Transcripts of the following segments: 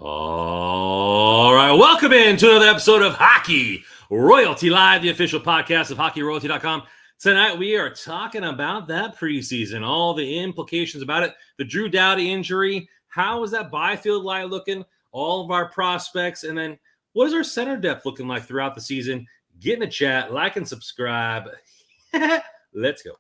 All right, welcome in to another episode of Hockey Royalty Live, the official podcast of HockeyRoyalty.com. Tonight we are talking about that preseason, all the implications about it, the Drew Doughty injury, how is that Byfield line looking, all of our prospects, and then what is our center depth looking like throughout the season? Get in the chat, like and subscribe. Let's go.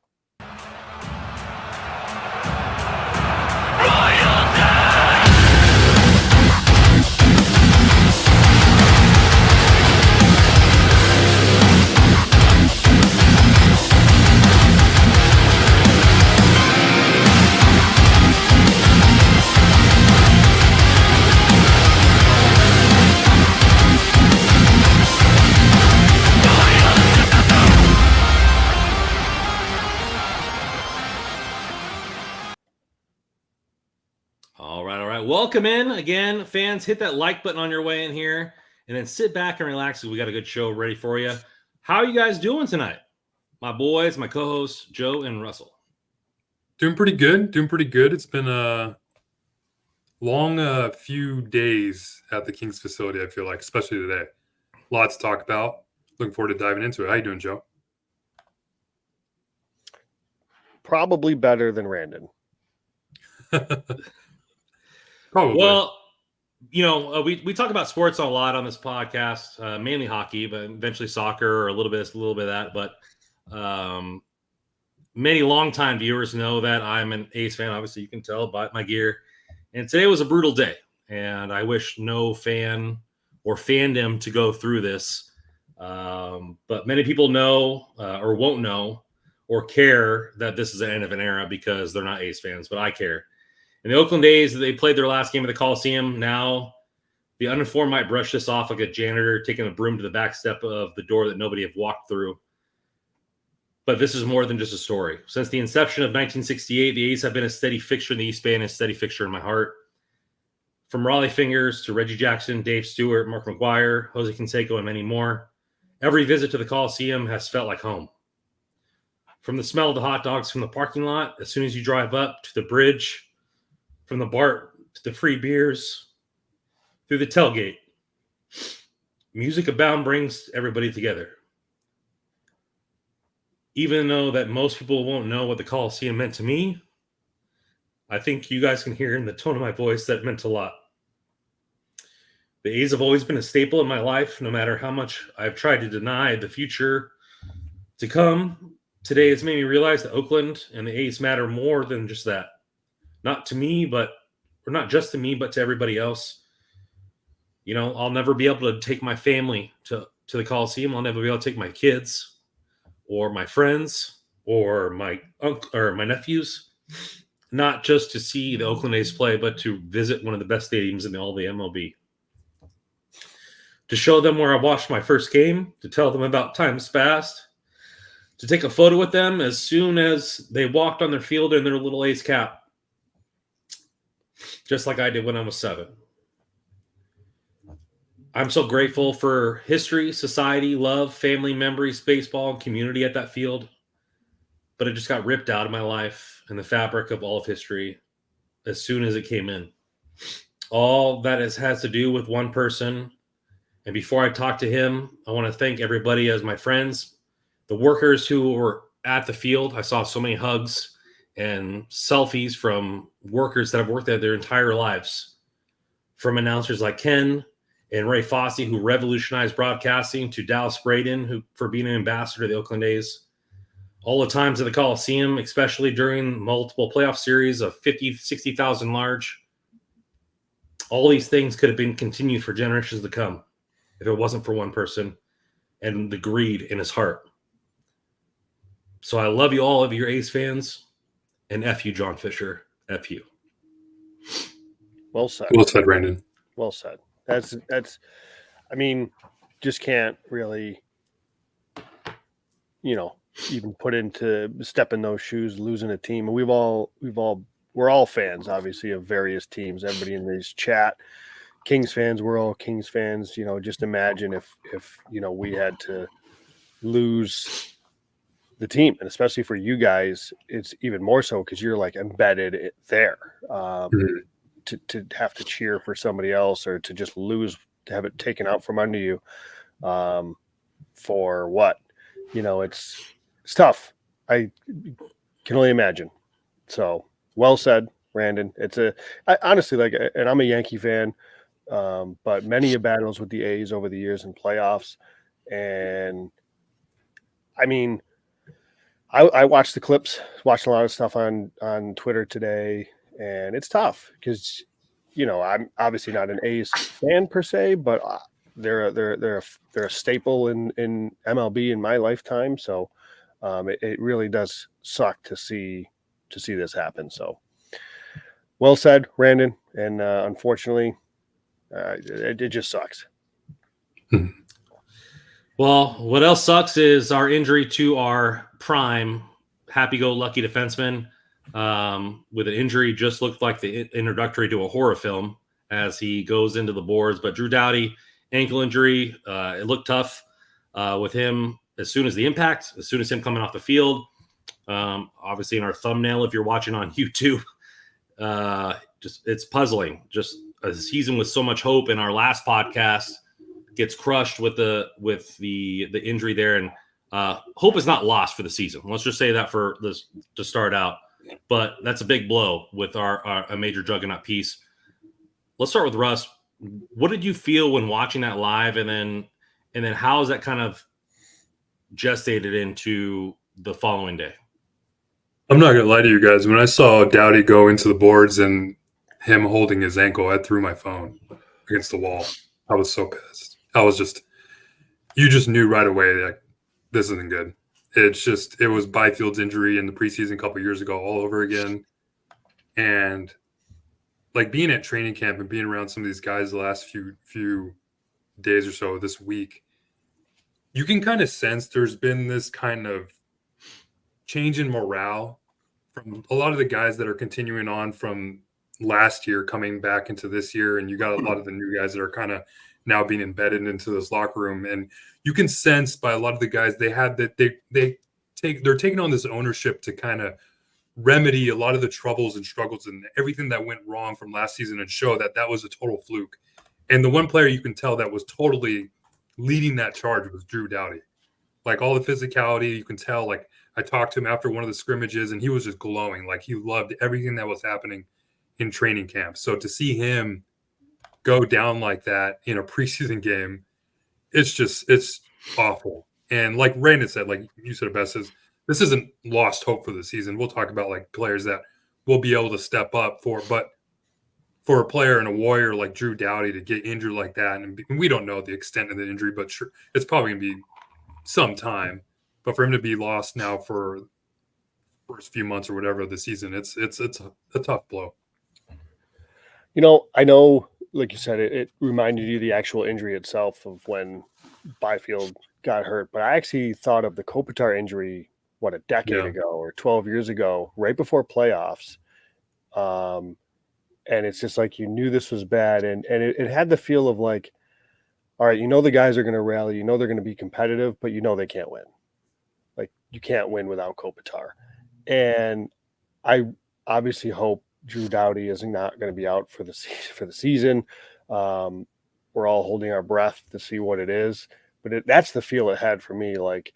All right. Welcome in again, fans. Hit that like button on your way in here, and then sit back and relax because we got a good show ready for you. How are you guys doing tonight? My boys, my co-hosts, Joe and Russell. Doing pretty good. It's been a long few days at the Kings facility, I feel like, especially today. Lots to talk about. Looking forward to diving into it. How you doing, Joe? Probably better than Randon. Probably. Well, you know, we talk about sports a lot on this podcast, mainly hockey, but eventually soccer or a little bit of that. But many longtime viewers know that I'm an A's fan. Obviously, you can tell by my gear. And today was a brutal day, and I wish no fan or fandom to go through this. But many people know or won't know or care that this is the end of an era because they're not A's fans, but I care. In the Oakland A's, they played their last game at the Coliseum. Now, the uninformed might brush this off like a janitor taking a broom to the back step of the door that nobody have walked through. But this is more than just a story. Since the inception of 1968, the A's have been a steady fixture in the East Bay and a steady fixture in my heart. From Raleigh Fingers to Reggie Jackson, Dave Stewart, Mark McGuire, Jose Canseco, and many more, every visit to the Coliseum has felt like home. From the smell of the hot dogs from the parking lot, as soon as you drive up to the bridge, from the bar to the free beers, through the tailgate, music abound brings everybody together. Even though that most people won't know what the Coliseum meant to me, I think you guys can hear in the tone of my voice that it meant a lot. The A's have always been a staple in my life, no matter how much I've tried to deny the future to come. Today has made me realize that Oakland and the A's matter more than just that. Not to me, or not just to me, but to everybody else. You know, I'll never be able to take my family to the Coliseum. I'll never be able to take my kids or my friends or my nephews, not just to see the Oakland A's play, but to visit one of the best stadiums in all the MLB. To show them where I watched my first game, to tell them about times past, to take a photo with them as soon as they walked on their field in their little A's cap. Just like I did when I was 7. I'm so grateful for history, society, love, family, memories, baseball, and community at that field. But it just got ripped out of my life and the fabric of all of history as soon as it came in. All that has to do with one person. And before I talk to him, I want to thank everybody as my friends, the workers who were at the field. I saw so many hugs and selfies from workers that have worked there their entire lives. From announcers like Ken and Ray Fossey, who revolutionized broadcasting, to Dallas Braden, for being an ambassador to the Oakland A's. All the times at the Coliseum, especially during multiple playoff series of 50, 60,000 large. All these things could have been continued for generations to come if it wasn't for one person and the greed in his heart. So I love you all of your A's fans. And F you, John Fisher. F you. Well said. Well said, Brandon. Well said. That's. I mean, just can't really, even put into step in those shoes, losing a team. And we're all fans, obviously, of various teams. Everybody in this chat, Kings fans, we're all Kings fans. Just imagine if we had to lose the team, and especially for you guys, it's even more so because you're like embedded there. to have to cheer for somebody else or to just lose, to have it taken out from under you. For what? It's tough. I can only imagine. So well said, Brandon. Honestly, and I'm a Yankee fan, but many battles with the A's over the years in playoffs. And I mean, I watched the clips, watched a lot of stuff on Twitter today, and it's tough because, I'm obviously not an A's fan per se, but they're a staple in MLB in my lifetime. So it really does suck to see this happen. So well said, Brandon. And unfortunately, it just sucks. Well, what else sucks is our injury to our prime happy-go-lucky defenseman. With an injury just looked like the introductory to a horror film as he goes into the boards. But Drew Doughty, ankle injury, it looked tough with him as soon as the impact, as soon as him coming off the field. Obviously in our thumbnail, if you're watching on YouTube, just it's puzzling. Just a season with so much hope in our last podcast gets crushed with the injury there, and hope is not lost for the season. Let's just say that for this to start out, but that's a big blow with a major juggernaut piece. Let's start with Russ. What did you feel when watching that live, and then how is that kind of gestated into the following day? I'm not gonna lie to you guys. When I saw Doughty go into the boards and him holding his ankle, I threw my phone against the wall. I was so pissed. You just knew right away that this isn't good. It was Byfield's injury in the preseason a couple years ago all over again. And like being at training camp and being around some of these guys the last few days or so this week, you can kind of sense there's been this kind of change in morale from a lot of the guys that are continuing on from last year coming back into this year. And you got a lot of the new guys that are kind of now being embedded into this locker room. And you can sense by a lot of the guys they're taking on this ownership to kind of remedy a lot of the troubles and struggles and everything that went wrong from last season and show that was a total fluke. And the one player you can tell that was totally leading that charge was Drew Doughty. Like all the physicality, you can tell. Like I talked to him after one of the scrimmages and he was just glowing. Like he loved everything that was happening in training camp. So to see him go down like that in a preseason game, it's awful. And like Brandon said, like you said it best, this isn't lost hope for the season. We'll talk about like players that will be able to step up but for a player and a warrior like Drew Doughty to get injured like that, and we don't know the extent of the injury, but sure, it's probably going to be some time. But for him to be lost now for first few months or whatever of the season, it's a tough blow. I know, like you said, it reminded you the actual injury itself of when Byfield got hurt. But I actually thought of the Kopitar injury, a decade ago or 12 years ago, right before playoffs. And it's just like you knew this was bad. And it had the feel of like, all right, the guys are going to rally, they're going to be competitive, but they can't win. Like you can't win without Kopitar. And I obviously hope Drew Doughty is not going to be out for the season. We're all holding our breath to see what it is, but that's the feel it had for me. Like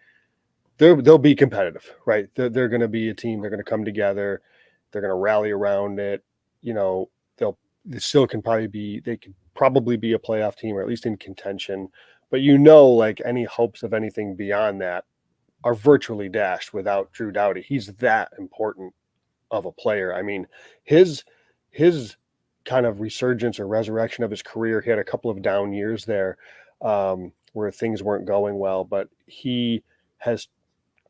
they'll be competitive, right? They're going to be a team. They're going to come together. They're going to rally around it. They could probably be a playoff team or at least in contention, but like any hopes of anything beyond that are virtually dashed without Drew Doughty. He's that important of a player. I mean, his kind of resurgence or resurrection of his career, he had a couple of down years there where things weren't going well, but he has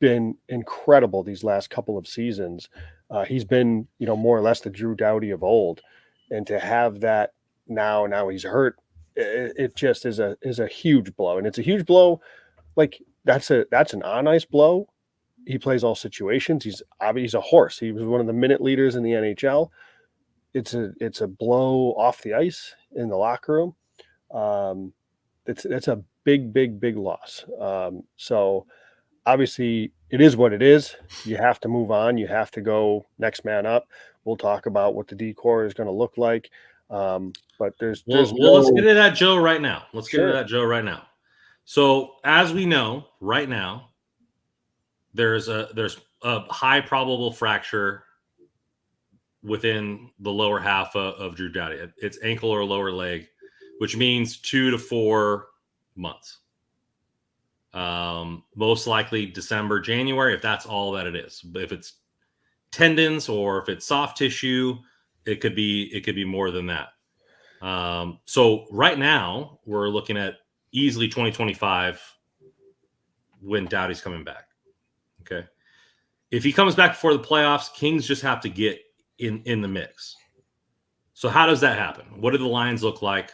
been incredible these last couple of seasons. He's been, more or less the Drew Doughty of old, and to have that now he's hurt, it just is a huge blow, and it's a huge blow. Like that's an on ice blow. He plays all situations. He's a horse. He was one of the minute leaders in the NHL. It's a blow off the ice in the locker room. It's a big loss. So obviously it is what it is. You have to move on. You have to go next man up. We'll talk about what the D-core is going to look like. But there's Well, no. let's get into that, Joe, right now. Let's get Sure. into that, Joe, right now. So, as we know, right now, there's a high probable fracture within the lower half of Drew Doughty. It's ankle or lower leg, which means 2 to 4 months. Most likely December, January, if that's all that it is. But if it's tendons or if it's soft tissue, it could be more than that. So right now we're looking at easily 2025 when Doughty's coming back. Okay. If he comes back before the playoffs, Kings just have to get in the mix. So how does that happen? What do the lines look like?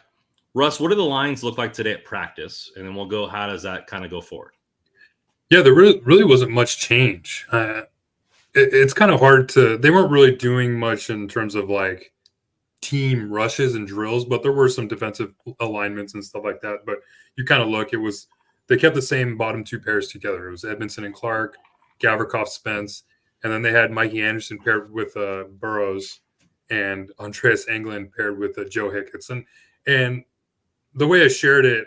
Russ, what do the lines look like today at practice? And then we'll go, how does that kind of go forward? Yeah, there really wasn't much change. It's kind of hard they weren't really doing much in terms of like team rushes and drills, but there were some defensive alignments and stuff like that. But you kind of look, they kept the same bottom two pairs together. It was Edmondson and Clark, Gavrikov, Spence, and then they had Mikey Anderson paired with Burrows and Andreas Englund paired with Joe Hicketts. And the way I shared it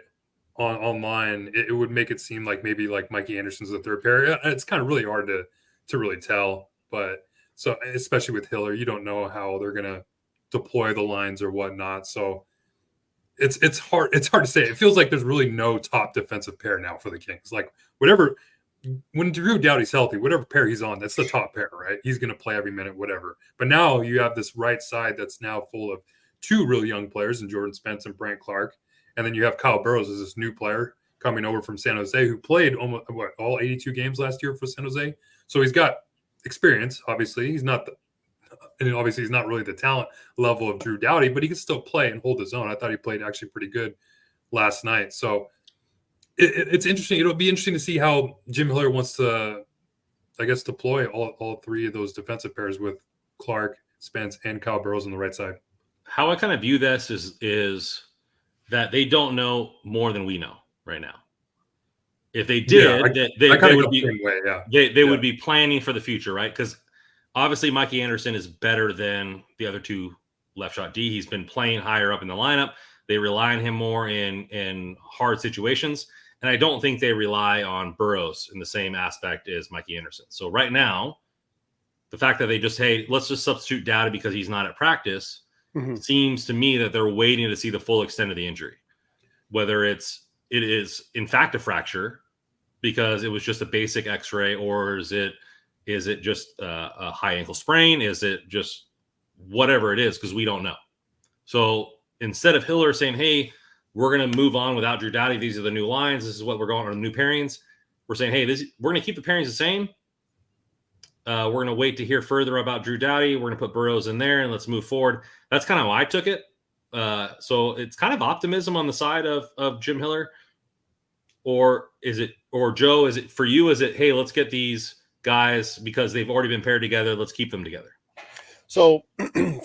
online, it would make it seem like maybe like Mikey Anderson's the third pair. It's kind of really hard to really tell. But so especially with Hiller, you don't know how they're going to deploy the lines or whatnot. So it's hard to say. It feels like there's really no top defensive pair now for the Kings. Like when Drew Doughty's healthy, whatever pair he's on, that's the top pair, right? He's going to play every minute, whatever. But now you have this right side that's now full of two really young players in Jordan Spence and Brant Clark. And then you have Kyle Burrows as this new player coming over from San Jose who played almost all 82 games last year for San Jose. So he's got experience, obviously. He's not really the talent level of Drew Doughty, but he can still play and hold his own. I thought he played actually pretty good last night. So it's interesting. It'll be interesting to see how Jim Hiller wants to, I guess, deploy all three of those defensive pairs with Clark, Spence, and Kyle Burrows on the right side. How I kind of view this is that they don't know more than we know right now. If they did, they would be they would be planning for the future, right? Because obviously Mikey Anderson is better than the other two left shot D. He's been playing higher up in the lineup. They rely on him more in hard situations. And I don't think they rely on Burrows in the same aspect as Mikey Anderson. So right now, the fact that they just, hey, let's just substitute Doughty because he's not at practice seems to me that they're waiting to see the full extent of the injury. Whether it is in fact a fracture because it was just a basic x-ray, or is it just a high ankle sprain? Is it just whatever it is? Because we don't know. So instead of Hiller saying, hey, we're going to move on without Drew Doughty, these are the new lines, this is what we're going on new pairings, we're saying, hey, we're going to keep the pairings the same. We're going to wait to hear further about Drew Doughty. We're going to put Burrows in there and let's move forward. That's kind of how I took it. So it's kind of optimism on the side of Jim Hiller. Or Joe, is it for you? Is it, hey, let's get these guys because they've already been paired together. Let's keep them together. So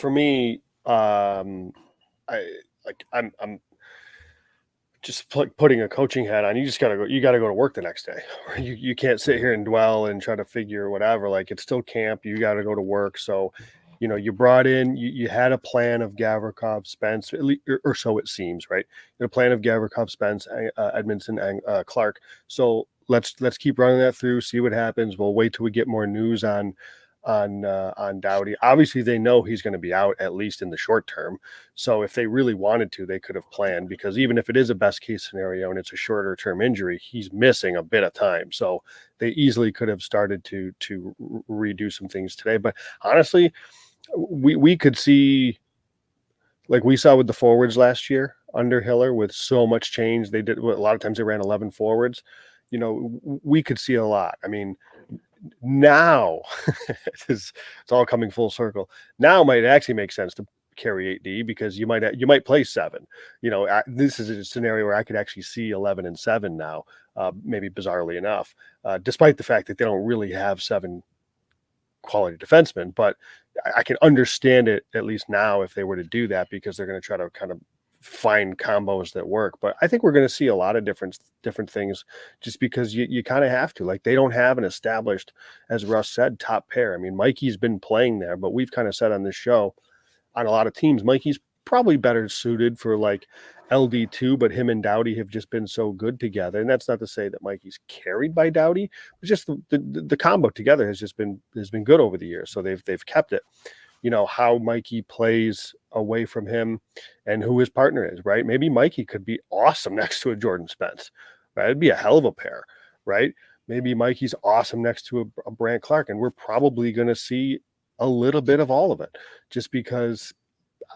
for me, I'm just putting a coaching hat on. You got to go to work the next day. You can't sit here and dwell and try to figure whatever. Like, it's still camp. You got to go to work. So, you brought in, you had a plan of Gavrikov, Spence, or so it seems, right? You had a plan of Gavrikov, Spence, Edmondson, and Clark. So let's keep running that through, see what happens. We'll wait till we get more news on Doughty. Obviously, they know he's going to be out at least in the short term. So if they really wanted to, they could have planned, because even if it is a best case scenario and it's a shorter term injury, he's missing a bit of time. So they easily could have started to redo some things today. But honestly, we could see, like we saw with the forwards last year under Hiller, with so much change. They did a lot of times they ran 11 forwards. We could see a lot. I mean, now it's all coming full circle. Now might actually make sense to carry 8D, because you might play 7. This is a scenario where I could actually see 11 and 7 now, maybe bizarrely enough, despite the fact that they don't really have 7 quality defensemen. But I can understand it at least now if they were to do that, because they're going to try to kind of find combos that work. But I think we're going to see a lot of different things, just because you kind of have to. Like, they don't have an established, as Russ said, top pair. I mean, Mikey's been playing there, but we've kind of said on this show, on a lot of teams, Mikey's probably better suited for like LD2, but him and Doughty have just been so good together. And that's not to say that Mikey's carried by Doughty, but just the combo together has been good over the years. So they've kept it. You know, how Mikey plays away from him and who his partner is, right? Maybe Mikey could be awesome next to a Jordan Spence, right? It'd be a hell of a pair, right? Maybe Mikey's awesome next to a Brandt Clark, and we're probably going to see a little bit of all of it, just because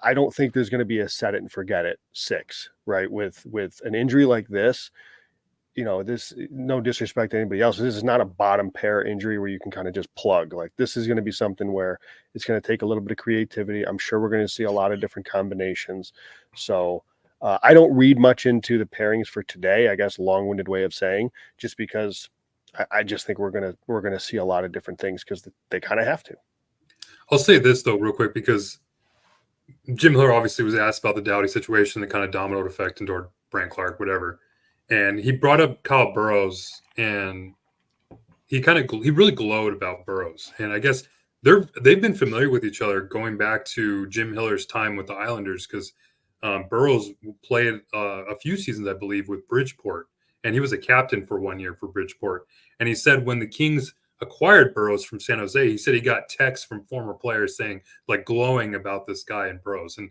I don't think there's going to be a set it and forget it 6, right? With an injury like this, you know, this, no disrespect to anybody else, this is not a bottom pair injury where you can kind of just plug. Like, this is going to be something where it's going to take a little bit of creativity. I'm sure we're going to see a lot of different combinations. So I don't read much into the pairings for today, I guess, long-winded way of saying, just because I just think we're gonna see a lot of different things because they kind of have to. I'll say this though, real quick, because Jim Miller obviously was asked about the Doughty situation, the kind of domino effect into Brandt Clark, whatever, and he brought up Kyle Burrows, and he really glowed about Burrows, and I guess they've been familiar with each other going back to Jim Hiller's time with the Islanders, because Burrows played a few seasons, I believe, with Bridgeport, and he was a captain for 1 year for Bridgeport. And he said when the Kings acquired Burrows from San Jose, he said he got texts from former players saying, like, glowing about this guy and Burrows. And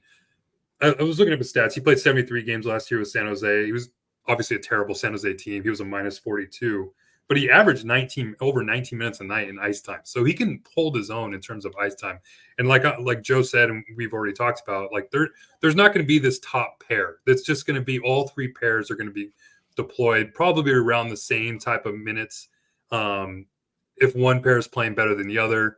I was looking up his stats. He played 73 games last year with San Jose. He was obviously a terrible San Jose team. He was a minus 42, but he averaged over 19 minutes a night in ice time. So he can hold his own in terms of ice time. And like Joe said, and we've already talked about, like, there's not going to be this top pair. That's just going to be, all 3 pairs are going to be deployed probably around the same type of minutes. If one pair is playing better than the other,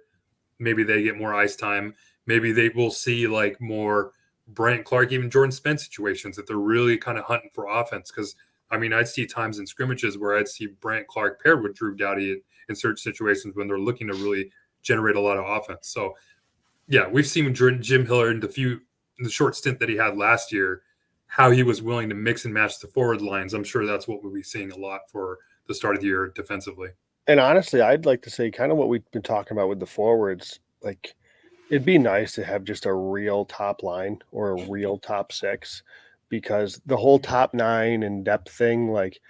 maybe they get more ice time. Maybe they will see like more Brandt Clark, even Jordan Spence situations, that they're really kind of hunting for offense. Because I mean, I'd see times in scrimmages where I'd see Brandt Clark paired with Drew Doughty in certain situations when they're looking to really generate a lot of offense. So yeah, we've seen Jim Hiller in the short stint that he had last year, how he was willing to mix and match the forward lines. I'm sure that's what we'll be seeing a lot for the start of the year defensively. And honestly, I'd like to say kind of what we've been talking about with the forwards. Like, it'd be nice to have just a real top line or a real top 6, because the whole top 9 and depth thing, like,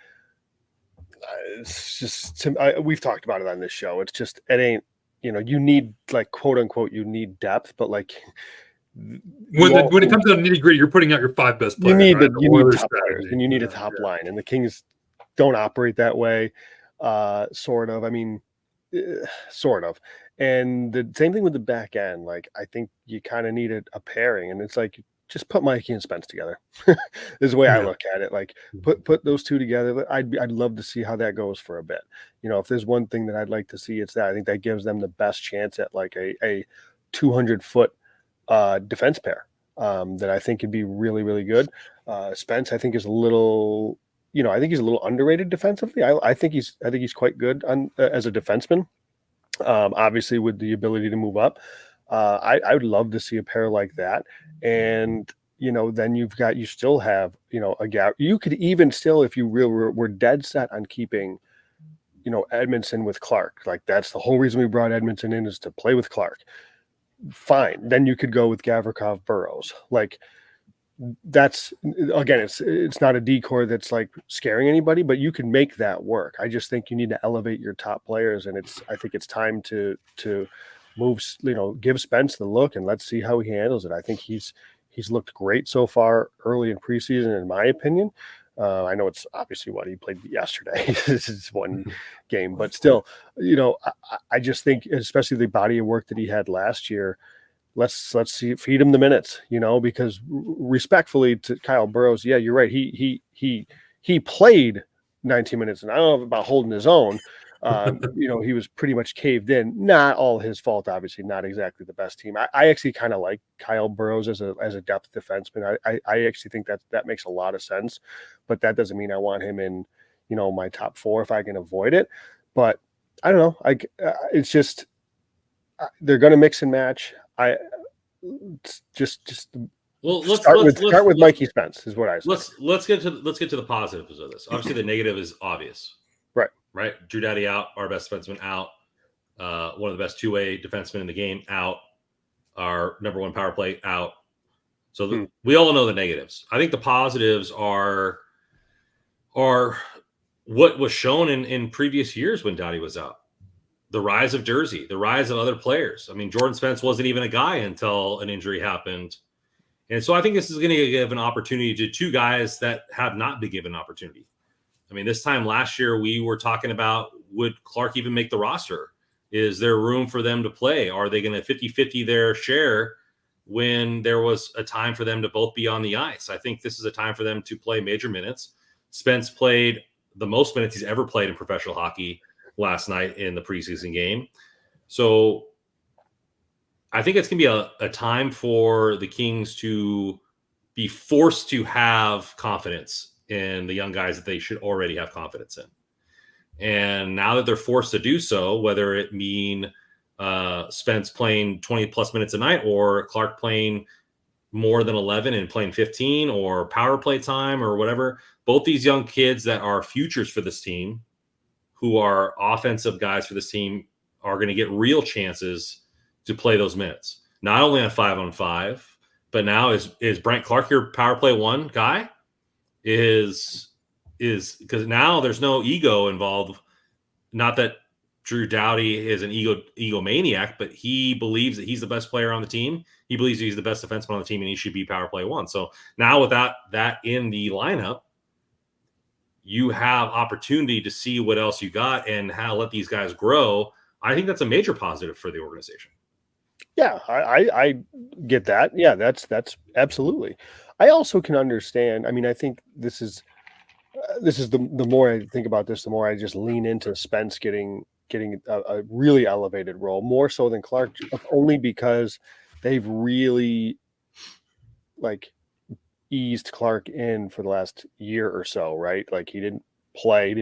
it's just, we've talked about it on this show. It's just, it ain't, you know, you need, like, quote unquote, you need depth, but like, when it comes to the nitty gritty, you're putting out your 5 best players. You need, right? you need top players, and you need a top line, and the Kings don't operate that way. Sort of. I mean, sort of. And the same thing with the back end. Like, I think you kind of need a pairing, and it's like, just put Mikey and Spence together. Is the way I look at it. Like, put those 2 together. I'd love to see how that goes for a bit. You know, if there's one thing that I'd like to see, it's that. I think that gives them the best chance at like a 200-foot defense pair that I think could be really, really good. Spence, I think, is a little, you know, I think he's a little underrated defensively. I think he's quite good on as a defenseman. Obviously, with the ability to move up, I would love to see a pair like that. And you know, then you still have, you know, a gap. You could even still, if you were dead set on keeping, you know, Edmondson with Clark, like, that's the whole reason we brought Edmondson in, is to play with Clark. Fine, then you could go with Gavrikov Burrows. Like, that's, again, it's not a decor that's like scaring anybody, but you can make that work. I just think you need to elevate your top players, and I think it's time to move, you know, give Spence the look, and let's see how he handles it. I think he's looked great so far early in preseason, in my opinion. I know it's obviously what he played yesterday. This is one game, but still, you know, I just think, especially the body of work that he had last year, let's see, feed him the minutes, you know, because respectfully to Kyle Burrows, yeah, you're right. He played 19 minutes, and I don't know about holding his own. You know, he was pretty much caved in. Not all his fault, obviously. Not exactly the best team. I actually kind of like Kyle Burrows as a depth defenseman. I actually think that makes a lot of sense, but that doesn't mean I want him in, you know, my top 4 if I can avoid it. But I don't know. It's just they're going to mix and match. Well, let's start with Mikey Spence is what I say. Let's get to the positives of this. Obviously, the negative is obvious. Right. Drew Doughty out, our best defenseman out, one of the best 2-way defensemen in the game out, our number 1 power play out. So we all know the negatives. I think the positives are what was shown in previous years when Doughty was out. The rise of Jersey, the rise of other players. I mean, Jordan Spence wasn't even a guy until an injury happened. And so I think this is going to give an opportunity to two guys that have not been given an opportunity. I mean, this time last year, we were talking about, would Clark even make the roster? Is there room for them to play? Are they going to 50-50 their share when there was a time for them to both be on the ice? I think this is a time for them to play major minutes. Spence played the most minutes he's ever played in professional hockey last night in the preseason game. So I think it's going to be a time for the Kings to be forced to have confidence in the young guys that they should already have confidence in. And now that they're forced to do so, whether it mean Spence playing 20 plus minutes a night or Clark playing more than 11 and playing 15 or power play time or whatever, both these young kids that are futures for this team, who are offensive guys for this team, are going to get real chances to play those minutes. Not only on 5-on-5, but now is Brent Clark your power play one guy? Is because now there's no ego involved. Not that Drew Doughty is an egomaniac, but he believes that he's the best player on the team. He believes he's the best defenseman on the team, and he should be power play one. So now without that in the lineup, you have opportunity to see what else you got and how let these guys grow. I think that's a major positive for the organization. Yeah, I get that. Yeah, that's absolutely. I also can understand. I mean, I think this is the more I think about this, the more I just lean into Spence getting a really elevated role, more so than Clark, only because they've really eased Clark in for the last year or so, right? Like he didn't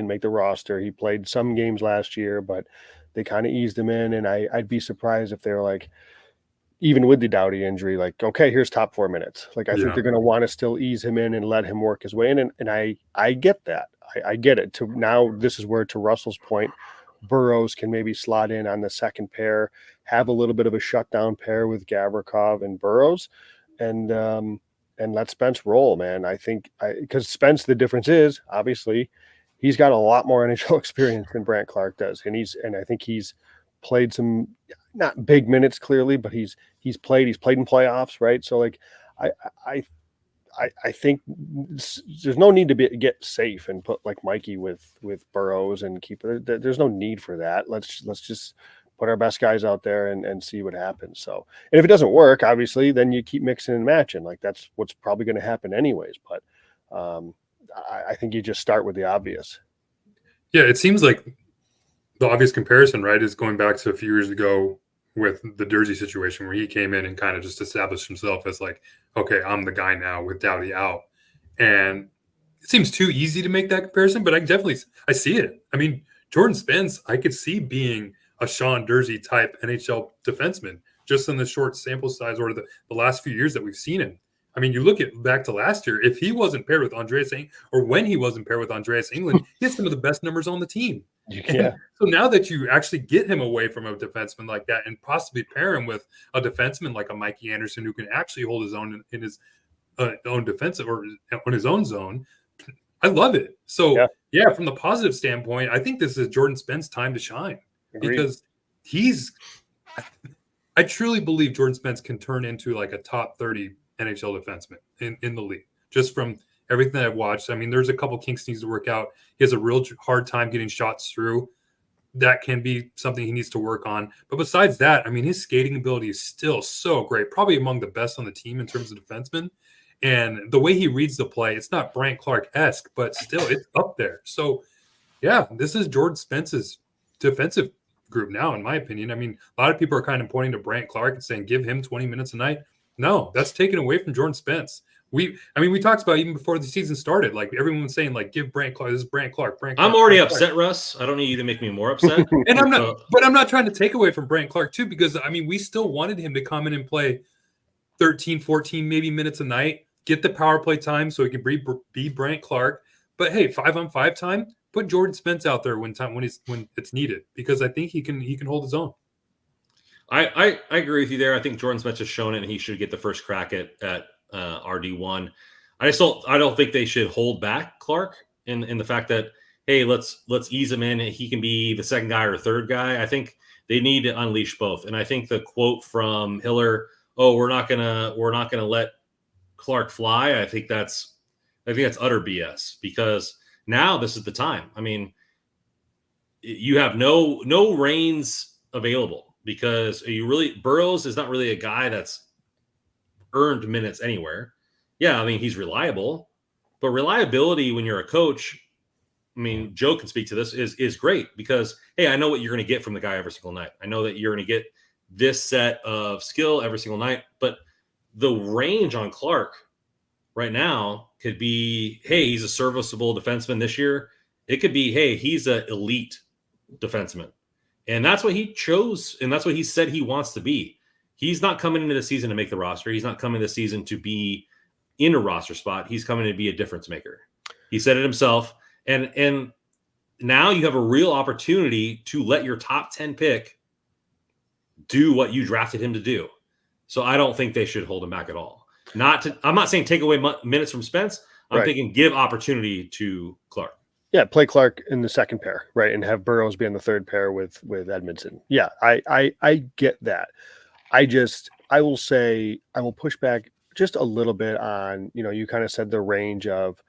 make the roster. He played some games last year, but they kind of eased him in. And I'd be surprised if they're even with the Doughty injury, okay, here's top 4 minutes. I think they're going to want to still ease him in and let him work his way in. And I get that. I get it. Now this is where, to Russell's point, Burrows can maybe slot in on the second pair, have a little bit of a shutdown pair with Gavrikov and Burrows, and let Spence roll, man. I think because Spence, the difference is obviously he's got a lot more NHL experience than Brant Clark does, and I think he's played some not big minutes clearly, but he's played in playoffs, right? So I think there's no need to get safe and put Mikey with Burrows and keep it. There's no need for that. Let's just put our best guys out there and see what happens. So, and if it doesn't work, obviously, then you keep mixing and matching. That's what's probably going to happen anyways. But I think you just start with the obvious. Yeah, it seems like the obvious comparison, right, is going back to a few years ago with the Jersey situation where he came in and kind of just established himself as okay, I'm the guy now with Doughty out. And it seems too easy to make that comparison, but I see it. I mean, Jordan Spence, I could see being a Sean Durzi type NHL defenseman just in the short sample size or the last few years that we've seen him. I mean, you look back to last year, if he wasn't paired with Andreas England, or when he wasn't paired with Andreas England, he had some of the best numbers on the team. Yeah. So now that you actually get him away from a defenseman like that and possibly pair him with a defenseman like a Mikey Anderson who can actually hold his own in his own defensive or on his own zone, I love it. So, yeah, from the positive standpoint, I think this is Jordan Spence's time to shine. Agreed. Because I truly believe Jordan Spence can turn into a top 30 NHL defenseman in the league, just from everything that I've watched. I mean, there's a couple kinks needs to work out. He has a real hard time getting shots through. That can be something he needs to work on. But besides that, I mean, his skating ability is still so great, probably among the best on the team in terms of defensemen. And the way he reads the play, it's not Brant Clark-esque, but still it's up there. So, yeah, this is Jordan Spence's defensive group now, in my opinion. I mean, a lot of people are kind of pointing to Brant Clark and saying, give him 20 minutes a night. No, that's taken away from Jordan Spence. We talked about even before the season started, everyone was saying, give Brant Clark. This is Brant Clark. I'm already upset, Russ. I don't need you to make me more upset. And I'm not, but I'm not trying to take away from Brant Clark too, because we still wanted him to come in and play 13, 14, maybe minutes a night, get the power play time so he can be Brant Clark. But hey, 5-on-5 time, put Jordan Spence out there when it's needed, because I think he can hold his own. I agree with you there. I think Jordan Spence has shown it, and he should get the first crack at RD1. I don't think they should hold back Clark in the fact that, hey, let's ease him in. He can be the second guy or third guy. I think they need to unleash both. And I think the quote from Hiller, "Oh, we're not gonna let Clark fly," I think that's utter BS, because now this is the time. I mean, you have no reins available, because Burrows is not really a guy that's earned minutes anywhere. Yeah, I mean, he's reliable, but reliability when you're a coach, I mean, Joe can speak to this, is great, because, hey, I know what you're going to get from the guy every single night. I know that you're going to get this set of skill every single night, but the range on Clark right now could be, hey, he's a serviceable defenseman this year. It could be, hey, he's an elite defenseman. And that's what he chose, and that's what he said he wants to be. He's not coming into the season to make the roster. He's not coming this season to be in a roster spot. He's coming to be a difference maker. He said it himself. And now you have a real opportunity to let your top 10 pick do what you drafted him to do. So I don't think they should hold him back at all. I'm not saying take away minutes from Spence. I'm thinking give opportunity to Clark. Yeah, play Clark in the second pair, right, and have Burrows be on the third pair with Edmondson. Yeah, I get that. I will say I will push back just a little bit on, you kind of said the range of,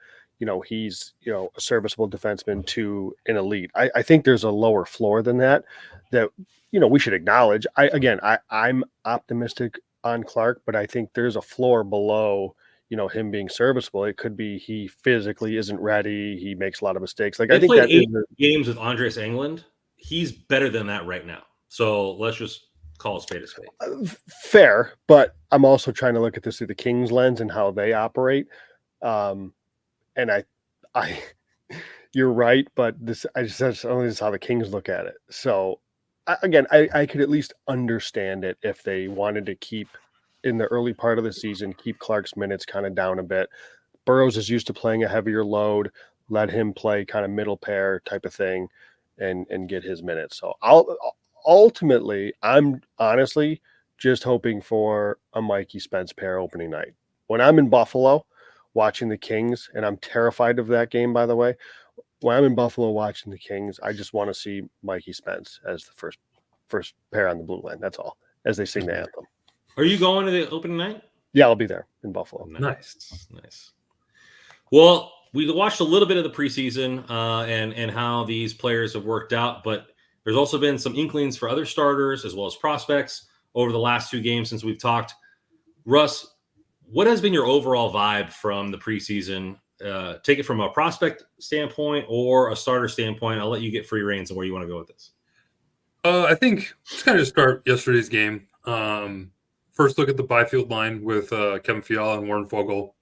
he's, a serviceable defenseman to an elite. I think there's a lower floor than that, we should acknowledge. I'm optimistic on Clark, but I think there's a floor below, him being serviceable. It could be he physically isn't ready. He makes a lot of mistakes. Like, I think that 8 games with Andres Englund. He's better than that right now. So let's just call a spade a spade. Fair, but I'm also trying to look at this through the Kings lens and how they operate. And I you're right, but this is only how the Kings look at it. So I could at least understand it if they wanted to keep, in the early part of the season, keep Clark's minutes kind of down a bit. Burrows is used to playing a heavier load, let him play kind of middle pair type of thing and get his minutes. So ultimately, I'm honestly just hoping for a Mikey Spence pair opening night. When I'm in Buffalo watching the Kings, and I'm terrified of that game, by the way, when I'm in Buffalo watching the Kings, I just want to see Mikey Spence as the first pair on the blue line. That's all, as they sing the anthem. Are you going to the opening night? Yeah, I'll be there in Buffalo. Nice. Well, we watched a little bit of the preseason and how these players have worked out, but there's also been some inklings for other starters as well as prospects over the last 2 games since we've talked. Russ, what has been your overall vibe from the preseason? Take it from a prospect standpoint or a starter standpoint. I'll let you get free reins on where you want to go with this. I think just kind of start yesterday's game. First look at the Byfield line with Kevin Fiala and Warren Foegele.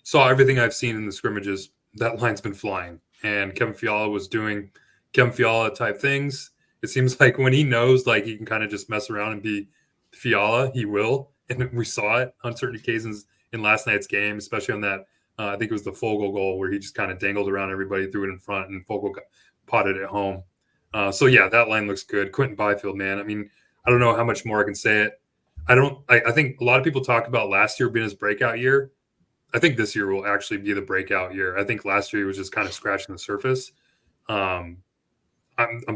Saw everything I've seen in the scrimmages. That line's been flying. And Kevin Fiala was doing Kevin Fiala type things. It seems like when he knows like he can kind of just mess around and be Fiala, he will. And we saw it on certain occasions in last night's game, especially on that, I think it was the Foegele goal where he just kind of dangled around everybody, threw it in front, and Foegele potted it home. So, yeah, that line looks good. Quentin Byfield, man. I mean, I don't know how much more I can say it. I think a lot of people talk about last year being his breakout year. I think this year will actually be the breakout year. I think last year he was just kind of scratching the surface. I'm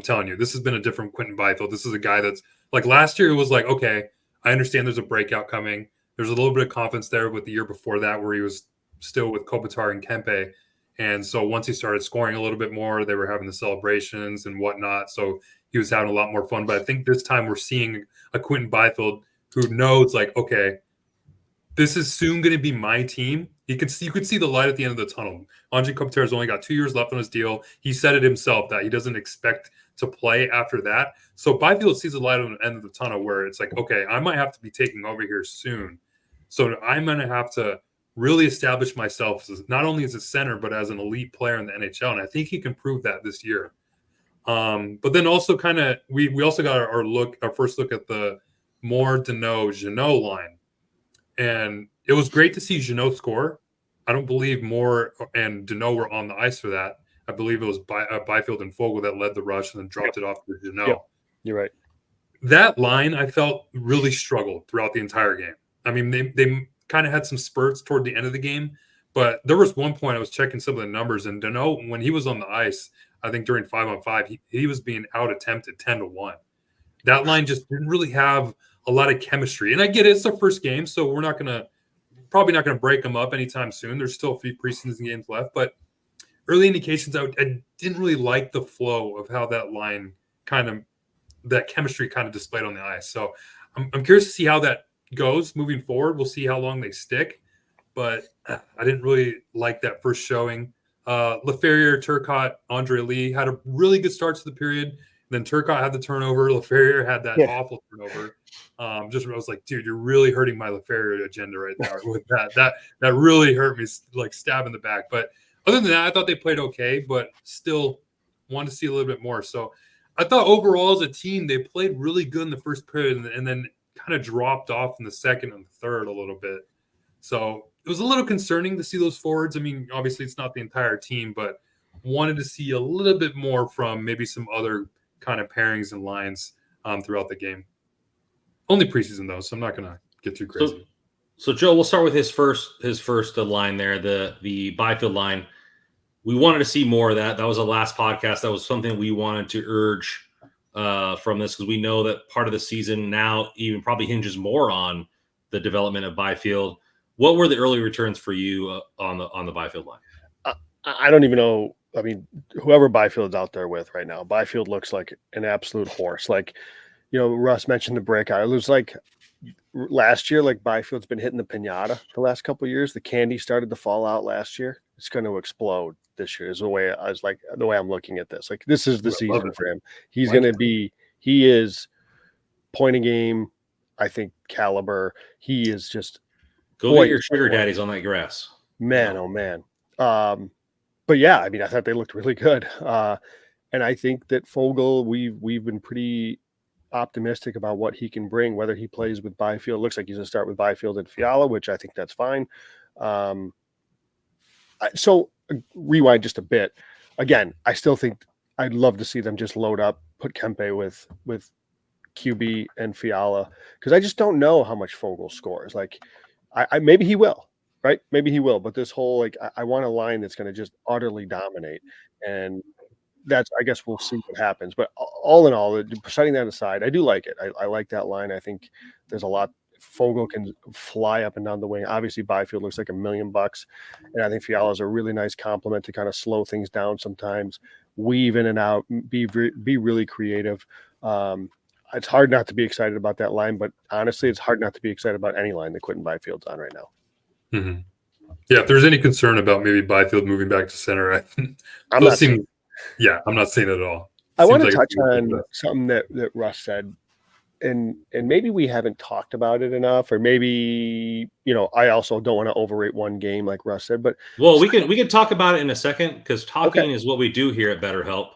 telling you, this has been a different Quentin Byfield. This is a guy that's like last year it was like, okay, I understand there's a breakout coming. There's a little bit of confidence there with the year before that where he was still with Kopitar and Kempe. And so once he started scoring a little bit more, they were having the celebrations and whatnot. So he was having a lot more fun. But I think this time we're seeing a Quentin Byfield who knows like, okay, this is soon going to be my team. You could see the light at the end of the tunnel. Andre Kopitar's only got 2 years left on his deal. He said it himself that he doesn't expect to play after that. So Byfield sees the light on the end of the tunnel where it's like, okay, I might have to be taking over here soon. So I'm going to have to really establish myself as not only as a center, but as an elite player in the NHL. And I think he can prove that this year. But then also kind of, we also got our first look at the Moore, Deneau, Jeannot line. And it was great to see Jeannot score. I don't believe Moore and Deneau were on the ice for that. I believe it was Byfield and Foegele that led the rush and then dropped it off to Jeannot. Yep. You're right. That line, I felt, really struggled throughout the entire game. I mean, kind of had some spurts toward the end of the game. But there was one point I was checking some of the numbers, and Deneau, when he was on the ice, I think during 5-on-5, he was being out attempted 10-1. That line just didn't really have a lot of chemistry. And I get it, it's their first game, so we're probably not going to break them up anytime soon. There's still a few preseason games left, but early indications, I didn't really like the flow of how that line that chemistry kind of displayed on the ice. So I'm curious to see how that goes moving forward. We'll see how long they stick, but I didn't really like that first showing. Laferriere, Turcotte, Andre Lee had a really good start to the period. Then Turcotte had the turnover. Laferriere had that awful turnover. I was like, dude, you're really hurting my Laferriere agenda right now with that. That really hurt me, like stab in the back. But other than that, I thought they played okay, but still wanted to see a little bit more. So I thought overall as a team, they played really good in the first period and then kind of dropped off in the second and third a little bit. So it was a little concerning to see those forwards. I mean, obviously it's not the entire team, but wanted to see a little bit more from maybe some other kind of pairings and lines throughout the game. Only preseason though, so I'm not going to get too crazy. So Joe, we'll start with his first line there, the Byfield line. We wanted to see more of that. That was the last podcast. That was something we wanted to urge from this because we know that part of the season now even probably hinges more on the development of Byfield. What were the early returns for you on the Byfield line? I don't even know. I mean, whoever Byfield's out there with right now, Byfield looks like an absolute horse. Like, Russ mentioned the breakout. It was like last year, like Byfield's been hitting the pinata the last couple of years. The candy started to fall out last year. It's going to explode this year is the way I'm looking at this. Like, this is the season for him. He is point a game, I think, caliber. He is just get your sugar daddies on that grass. Man, oh man. But yeah, I mean, I thought they looked really good. And I think that Fogle, we've been pretty optimistic about what he can bring, whether he plays with Byfield. Looks like he's going to start with Byfield and Fiala, which I think that's fine. So rewind just a bit. Again, I still think I'd love to see them just load up, put Kempe with QB and Fiala, because I just don't know how much Fogle scores. Like, I maybe he will, right? Maybe he will. But this whole, like, I want a line that's going to just utterly dominate. And I guess we'll see what happens. But all in all, setting that aside, I do like it. I like that line. I think there's a lot. Fogle can fly up and down the wing. Obviously, Byfield looks like $1 million, and I think Fiala is a really nice compliment to kind of slow things down sometimes, weave in and out, be really creative. It's hard not to be excited about that line, but honestly, it's hard not to be excited about any line that Quentin Byfield's on right now. Mm-hmm. Yeah, if there's any concern about maybe Byfield moving back to center, I'm not seeing it at all. I want to touch on something that Russ said. And maybe we haven't talked about it enough, or maybe, I also don't want to overrate one game like Russ said, but we can talk about it in a second, because talking is what we do here at BetterHelp.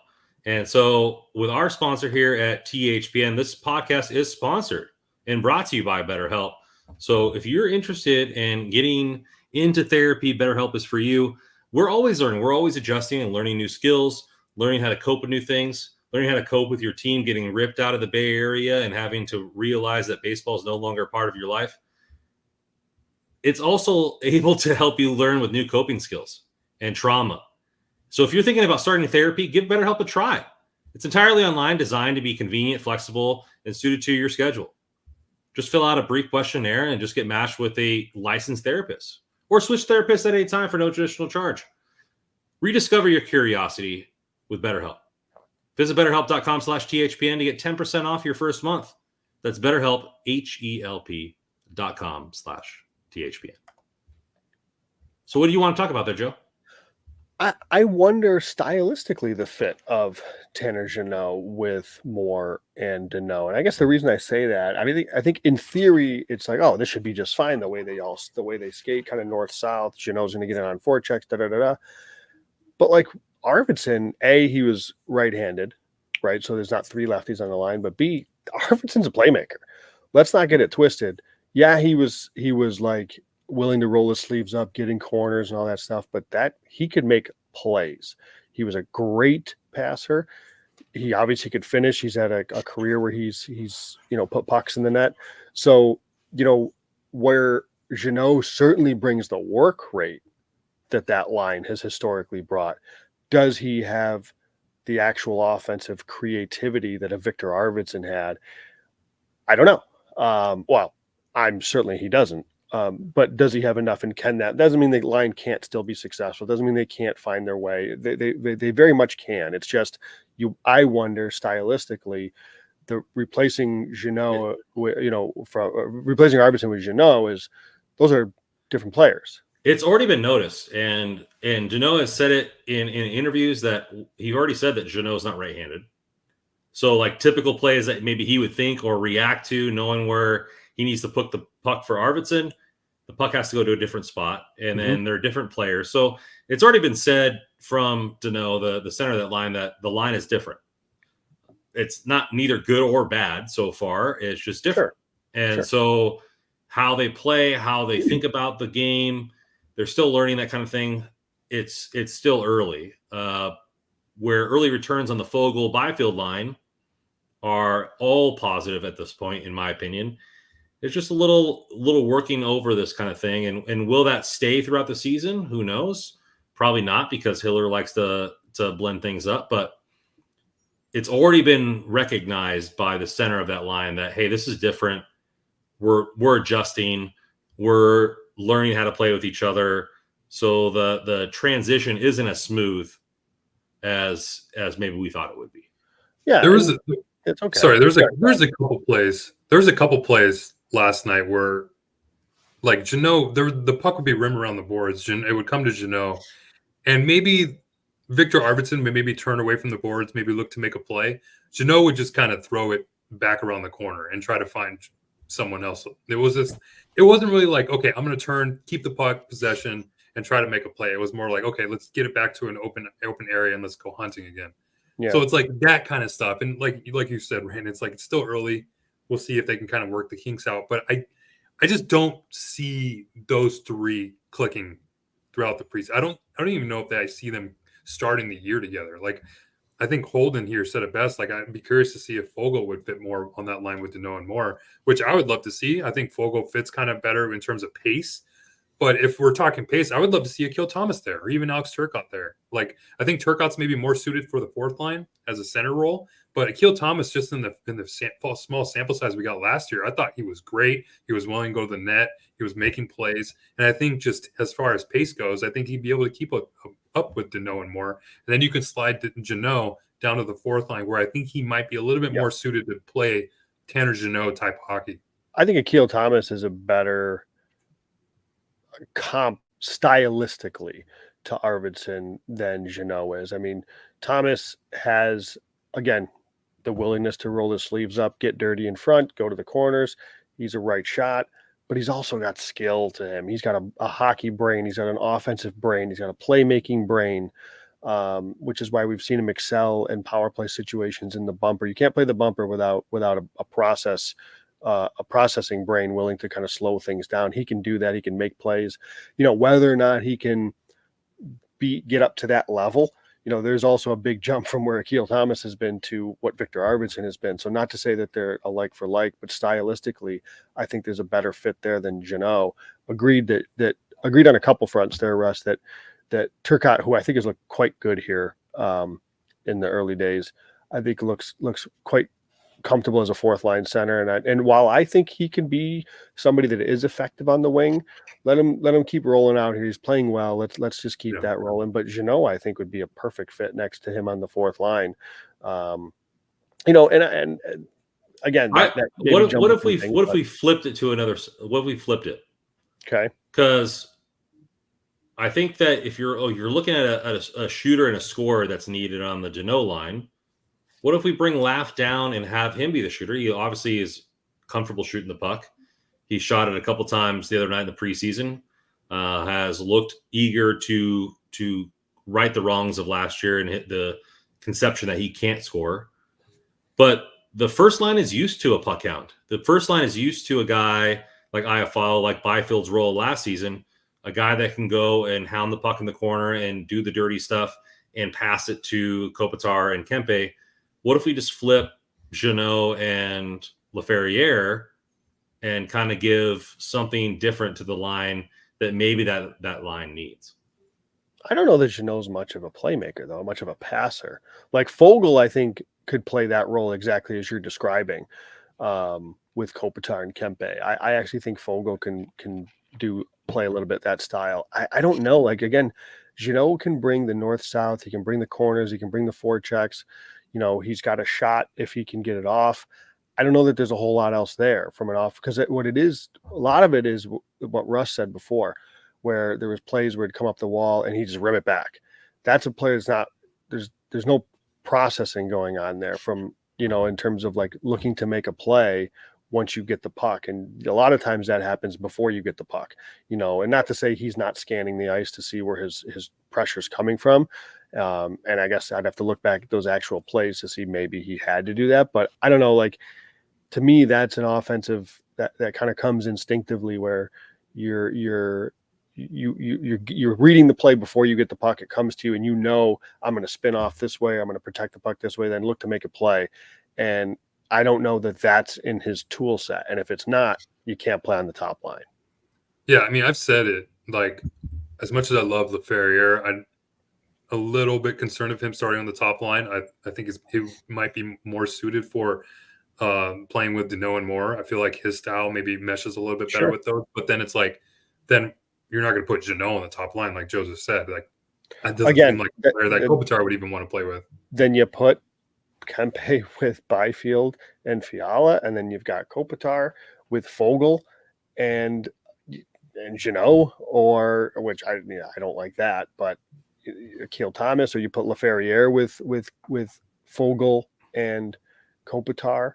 And so with our sponsor here at THPN, this podcast is sponsored and brought to you by BetterHelp. So if you're interested in getting into therapy, BetterHelp is for you. We're always learning. We're always adjusting and learning new skills, learning how to cope with new things, learning how to cope with your team getting ripped out of the Bay Area and having to realize that baseball is no longer a part of your life. It's also able to help you learn with new coping skills and trauma. So if you're thinking about starting therapy, give BetterHelp a try. It's entirely online, designed to be convenient, flexible, and suited to your schedule. Just fill out a brief questionnaire and just get matched with a licensed therapist, or switch therapists at any time for no additional charge. Rediscover your curiosity with BetterHelp. Visit BetterHelp.com/THPN to get 10% off your first month. That's BetterHelp, HELP.com/THPN. So what do you want to talk about there, Joe? I wonder stylistically the fit of Tanner Jeannot with Moore and Deneau. And I guess the reason I say that, I think in theory it's like, oh, this should be just fine the way they skate, kind of north-south. Jeannot's going to get it on forechecks, da-da-da-da. But like Arvidsson, A, he was right-handed, right? So there's not three lefties on the line. But B, Arvidsson's a playmaker. Let's not get it twisted. Yeah, he was like willing to roll his sleeves up, getting corners and all that stuff, but that he could make plays. He was a great passer. He obviously could finish. He's had a career where he's put pucks in the net. So, where Jeannot certainly brings the work rate that line has historically brought. Does he have the actual offensive creativity that a Victor Arvidsson had? I don't know. Well, I'm certainly he doesn't. But does he have enough, and can that? Doesn't mean the line can't still be successful. Doesn't mean they can't find their way. They very much can. It's just I wonder stylistically, the replacing Jeannot, replacing Arvidsson with Jeannot those are different players. It's already been noticed, and Jeannot has said it in interviews that he already said that Jeannot is not right-handed. So, like typical plays that maybe he would think or react to, knowing where he needs to put the puck for Arvidsson, the puck has to go to a different spot, and then they're different players. So it's already been said from Jeannot, the center of that line, that the line is different. It's not neither good or bad so far. It's just different. Sure. And so how they play, how they think about the game, they're still learning that kind of thing. It's still early. Where early returns on the Foegele Byfield line are all positive at this point, in my opinion. It's just a little working over this kind of thing. And will that stay throughout the season? Who knows? Probably not, because Hiller likes to blend things up, but it's already been recognized by the center of that line that, hey, this is different. We're adjusting. We're learning how to play with each other. So the transition isn't as smooth as maybe we thought it would be. Yeah, it's okay. Sorry, there's a couple plays. There's a couple plays last night where, like, Jeannot, the puck would be rim around the boards. It would come to Jeannot, and maybe Victor Arvidsson would maybe turn away from the boards, maybe look to make a play. Jeannot would just kind of throw it back around the corner and try to find someone else. It wasn't really like, okay, I'm going to turn, keep the puck possession, and try to make a play. It was more like, okay, let's get it back to an open area and let's go hunting again. Yeah. So it's like that kind of stuff. And like you said, Rand, it's like it's still early. We'll see if they can kind of work the kinks out. But I just don't see those three clicking throughout the preseason. I don't even know if I see them starting the year together. Like, I think Holden here said it best. Like, I'd be curious to see if Foegele would fit more on that line with Deneau and Moore, which I would love to see. I think Foegele fits kind of better in terms of pace. But if we're talking pace, I would love to see Akil Thomas there, or even Alex Turcotte there. Like, I think Turcotte's maybe more suited for the fourth line as a center role. But Akil Thomas, just in the small sample size we got last year, I thought he was great. He was willing to go to the net. He was making plays. And I think just as far as pace goes, I think he'd be able to keep up with Deneau and Moore. And then you can slide Jeannot down to the fourth line, where I think he might be a little bit more suited to play Tanner Jeannot type hockey. I think Akil Thomas is a better comp stylistically to Arvidsson than Jeannot is. I mean, Thomas has, again, the willingness to roll his sleeves up, get dirty in front, go to the corners. He's a right shot, but he's also got skill to him. He's got a hockey brain. He's got an offensive brain. He's got a playmaking brain, which is why we've seen him excel in power play situations in the bumper. You can't play the bumper without a processing brain willing to kind of slow things down. He can do that. He can make plays. Whether or not he can get up to that level, there's also a big jump from where Akil Thomas has been to what Victor Arvidsson has been. So not to say that they're a like for like, but stylistically, I think there's a better fit there than Jeannot. Agreed on a couple fronts there, Russ, that Turcotte, who I think has looked quite good here in the early days, I think looks quite comfortable as a fourth line center. And while I think he can be somebody that is effective on the wing, let him keep rolling out here. He's playing well. Let's just keep that rolling. But Jeannot, I think, would be a perfect fit next to him on the fourth line. And again, what if we flipped it to another? What if we flipped it? Okay, because I think that if you're looking at a shooter and a scorer that's needed on the Jeannot line, what if we bring Laugh down and have him be the shooter? He obviously is comfortable shooting the puck. He shot it a couple times the other night in the preseason. Has looked eager to right the wrongs of last year and hit the conception that he can't score. But the first line is used to a puck hound. The first line is used to a guy like Iafallo, like Byfield's role last season, a guy that can go and hound the puck in the corner and do the dirty stuff and pass it to Kopitar and Kempe. What if we just flip Jeannot and Laferriere and kind of give something different to the line that maybe that line needs. I don't know that Jeannot's much of a playmaker, though, much of a passer. Like Fogle, I think, could play that role exactly as you're describing with Kopitar and Kempe. I actually think Fogle can play a little bit that style. I don't know. Like, again, Jeannot can bring the north-south. He can bring the corners. He can bring the forechecks. You know, he's got a shot if he can get it off. I don't know that there's a whole lot else there from an off, because what it is, a lot of it is what Russ said before, where there was plays where it'd come up the wall and he just rim it back. That's a play that's not, there's no processing going on there from, you know, in terms of like looking to make a play once you get the puck. And a lot of times that happens before you get the puck, you know, and not to say he's not scanning the ice to see where his pressure's coming from. And I guess I'd have to look back at those actual plays to see maybe he had to do that. But I don't know, like, to me, that's an offensive that kind of comes instinctively, where you're reading the play before you get the puck. It comes to you and you know, I'm going to spin off this way, I'm going to protect the puck this way, then look to make a play. And I don't know that that's in his tool set. And if it's not, you can't play on the top line. Yeah, I mean, I've said it, like, as much as I love Laferriere, I'm a little bit concerned of him starting on the top line. I think he might be more suited for playing with Deneau and Moore. I feel like his style maybe meshes a little bit better with those. But then it's like, then you're not going to put Jeannot on the top line, like Joseph said. Like, that doesn't seem like a player that Kopitar would even want to play with. Then you put Kempe with Byfield and Fiala, and then you've got Kopitar with Fogle and Jeannot, or which I don't like that, but Akil Thomas, or you put Laferriere with Fogle and Kopitar.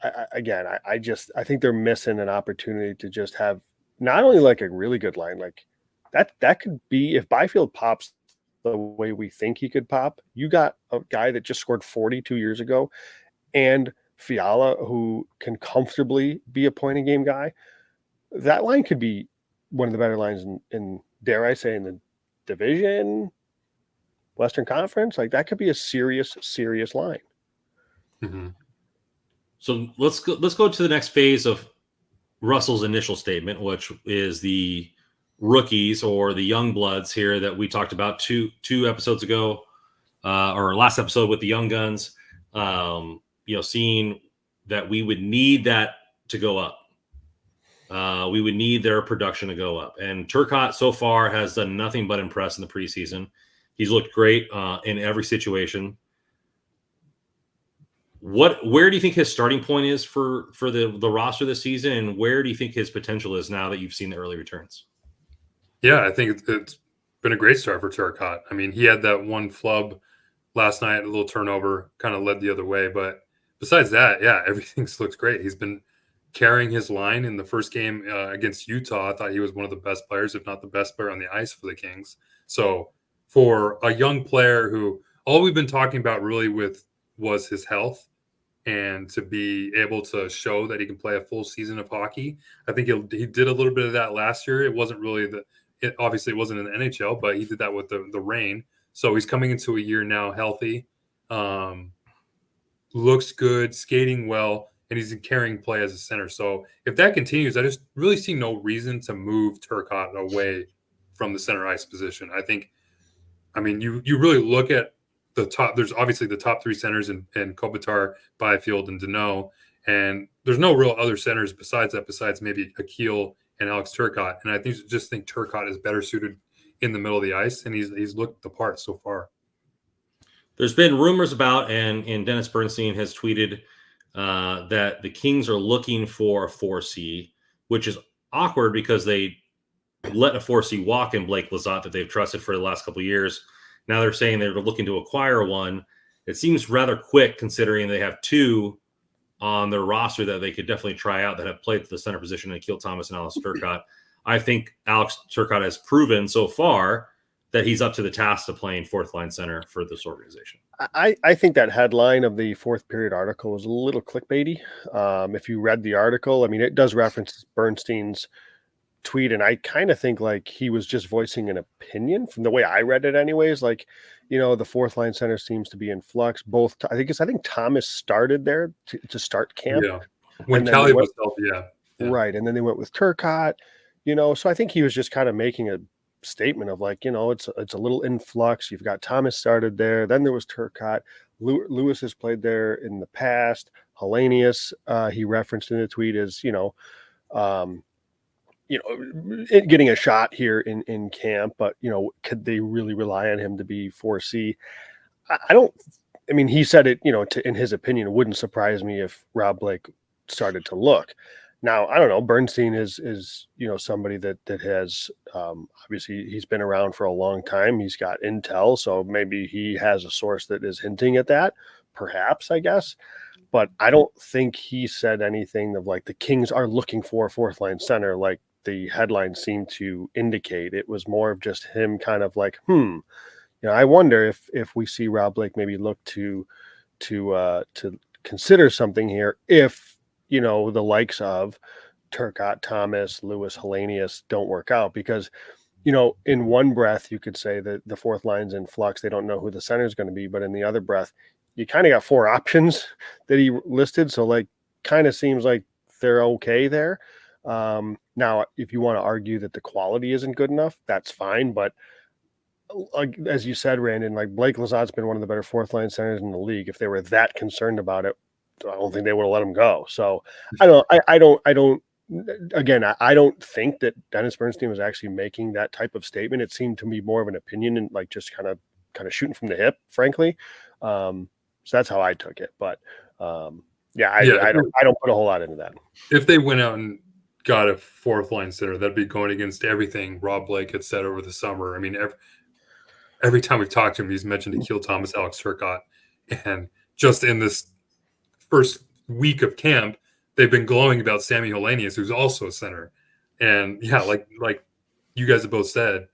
I think they're missing an opportunity to just have not only like a really good line, like that could be, if Byfield pops the way we think he could pop, you got a guy that just scored 42 years ago, and Fiala, who can comfortably be a point a game guy. That line could be one of the better lines in dare I say, in the division, Western Conference. Like, that could be a serious line. Mm-hmm. So let's go to the next phase of Russell's initial statement, which is the rookies or the young bloods here that we talked about two episodes ago, or last episode with the young guns. Seeing that we would need that to go up. We would need their production to go up. And Turcotte so far has done nothing but impress in the preseason. He's looked great in every situation. Where do you think his starting point is for the roster this season, and where do you think his potential is now that you've seen the early returns? Yeah, I think it's been a great start for Turcotte. I mean, he had that one flub last night, a little turnover, kind of led the other way. But besides that, yeah, everything's looks great. He's been carrying his line in the first game against Utah. I thought he was one of the best players, if not the best player on the ice for the Kings. So for a young player who all we've been talking about really was his health, and to be able to show that he can play a full season of hockey. I think he did a little bit of that last year. It wasn't really obviously it wasn't in the NHL, but he did that with the Reign. So he's coming into a year now healthy, looks good, skating well, and he's carrying play as a center. So if that continues, I just really see no reason to move Turcotte away from the center ice position. I mean, you really look at the top. There's obviously the top three centers in Kopitar, Byfield, and Deneau, and there's no real other centers besides maybe Akil and Alex Turcotte. And I just think Turcotte is better suited in the middle of the ice, and he's looked the part so far. There's been rumors about, and Dennis Bernstein has tweeted that the Kings are looking for a 4C, which is awkward because they let a 4C walk in Blake Lizotte that they've trusted for the last couple of years. Now they're saying they're looking to acquire one. It seems rather quick considering they have two on their roster that they could definitely try out that have played the center position, Akil Thomas and Alex Turcotte. I think Alex Turcotte has proven so far that he's up to the task of playing fourth line center for this organization. I think that headline of the fourth period article was a little clickbaity. If you read the article, I mean, it does reference Bernstein's tweet, and I kind of think like he was just voicing an opinion from the way I read it anyways. Like, the fourth line center seems to be in flux. I think Thomas started there to start camp. Yeah. When Kelly was healthy, yeah. Yeah. Right. And then they went with Turcotte, so I think he was just kind of making a statement of like, it's a little influx. You've got Thomas started there. Then there was Turcotte. Lewis has played there in the past. Hellenius, he referenced in the tweet as, getting a shot here in camp, but could they really rely on him to be 4C? I mean, he said it, in his opinion, it wouldn't surprise me if Rob Blake started to look. Now, I don't know. Bernstein is somebody that has obviously he's been around for a long time. He's got intel, so maybe he has a source that is hinting at that. Perhaps, I guess. But I don't think he said anything of like the Kings are looking for a fourth line center like the headlines seem to indicate. It was more of just him kind of like, I wonder if we see Rob Blake maybe look to consider something here if the likes of Turcotte, Thomas, Lewis, Hellenius don't work out, because in one breath you could say that the fourth line's in flux. They don't know who the center is going to be, but in the other breath, you kind of got 4 options that he listed. So like, kind of seems like they're okay there. Now, if you want to argue that the quality isn't good enough, that's fine. But like, as you said, Randon, like Blake Lazat's been one of the better fourth line centers in the league. If they were that concerned about it, I don't think they would have let him go. So I don't think that Dennis Bernstein was actually making that type of statement. It seemed to me more of an opinion and like just kind of shooting from the hip, frankly. So that's how I took it. But I don't put a whole lot into that. If they went out and got a fourth line center, that'd be going against everything Rob Blake had said over the summer. I mean, every time we've talked to him, he's mentioned Akil Thomas, Alex Turcotte, and just in this first week of camp, they've been glowing about Sammy Hellenius, who's also a center. And yeah, like you guys have both said,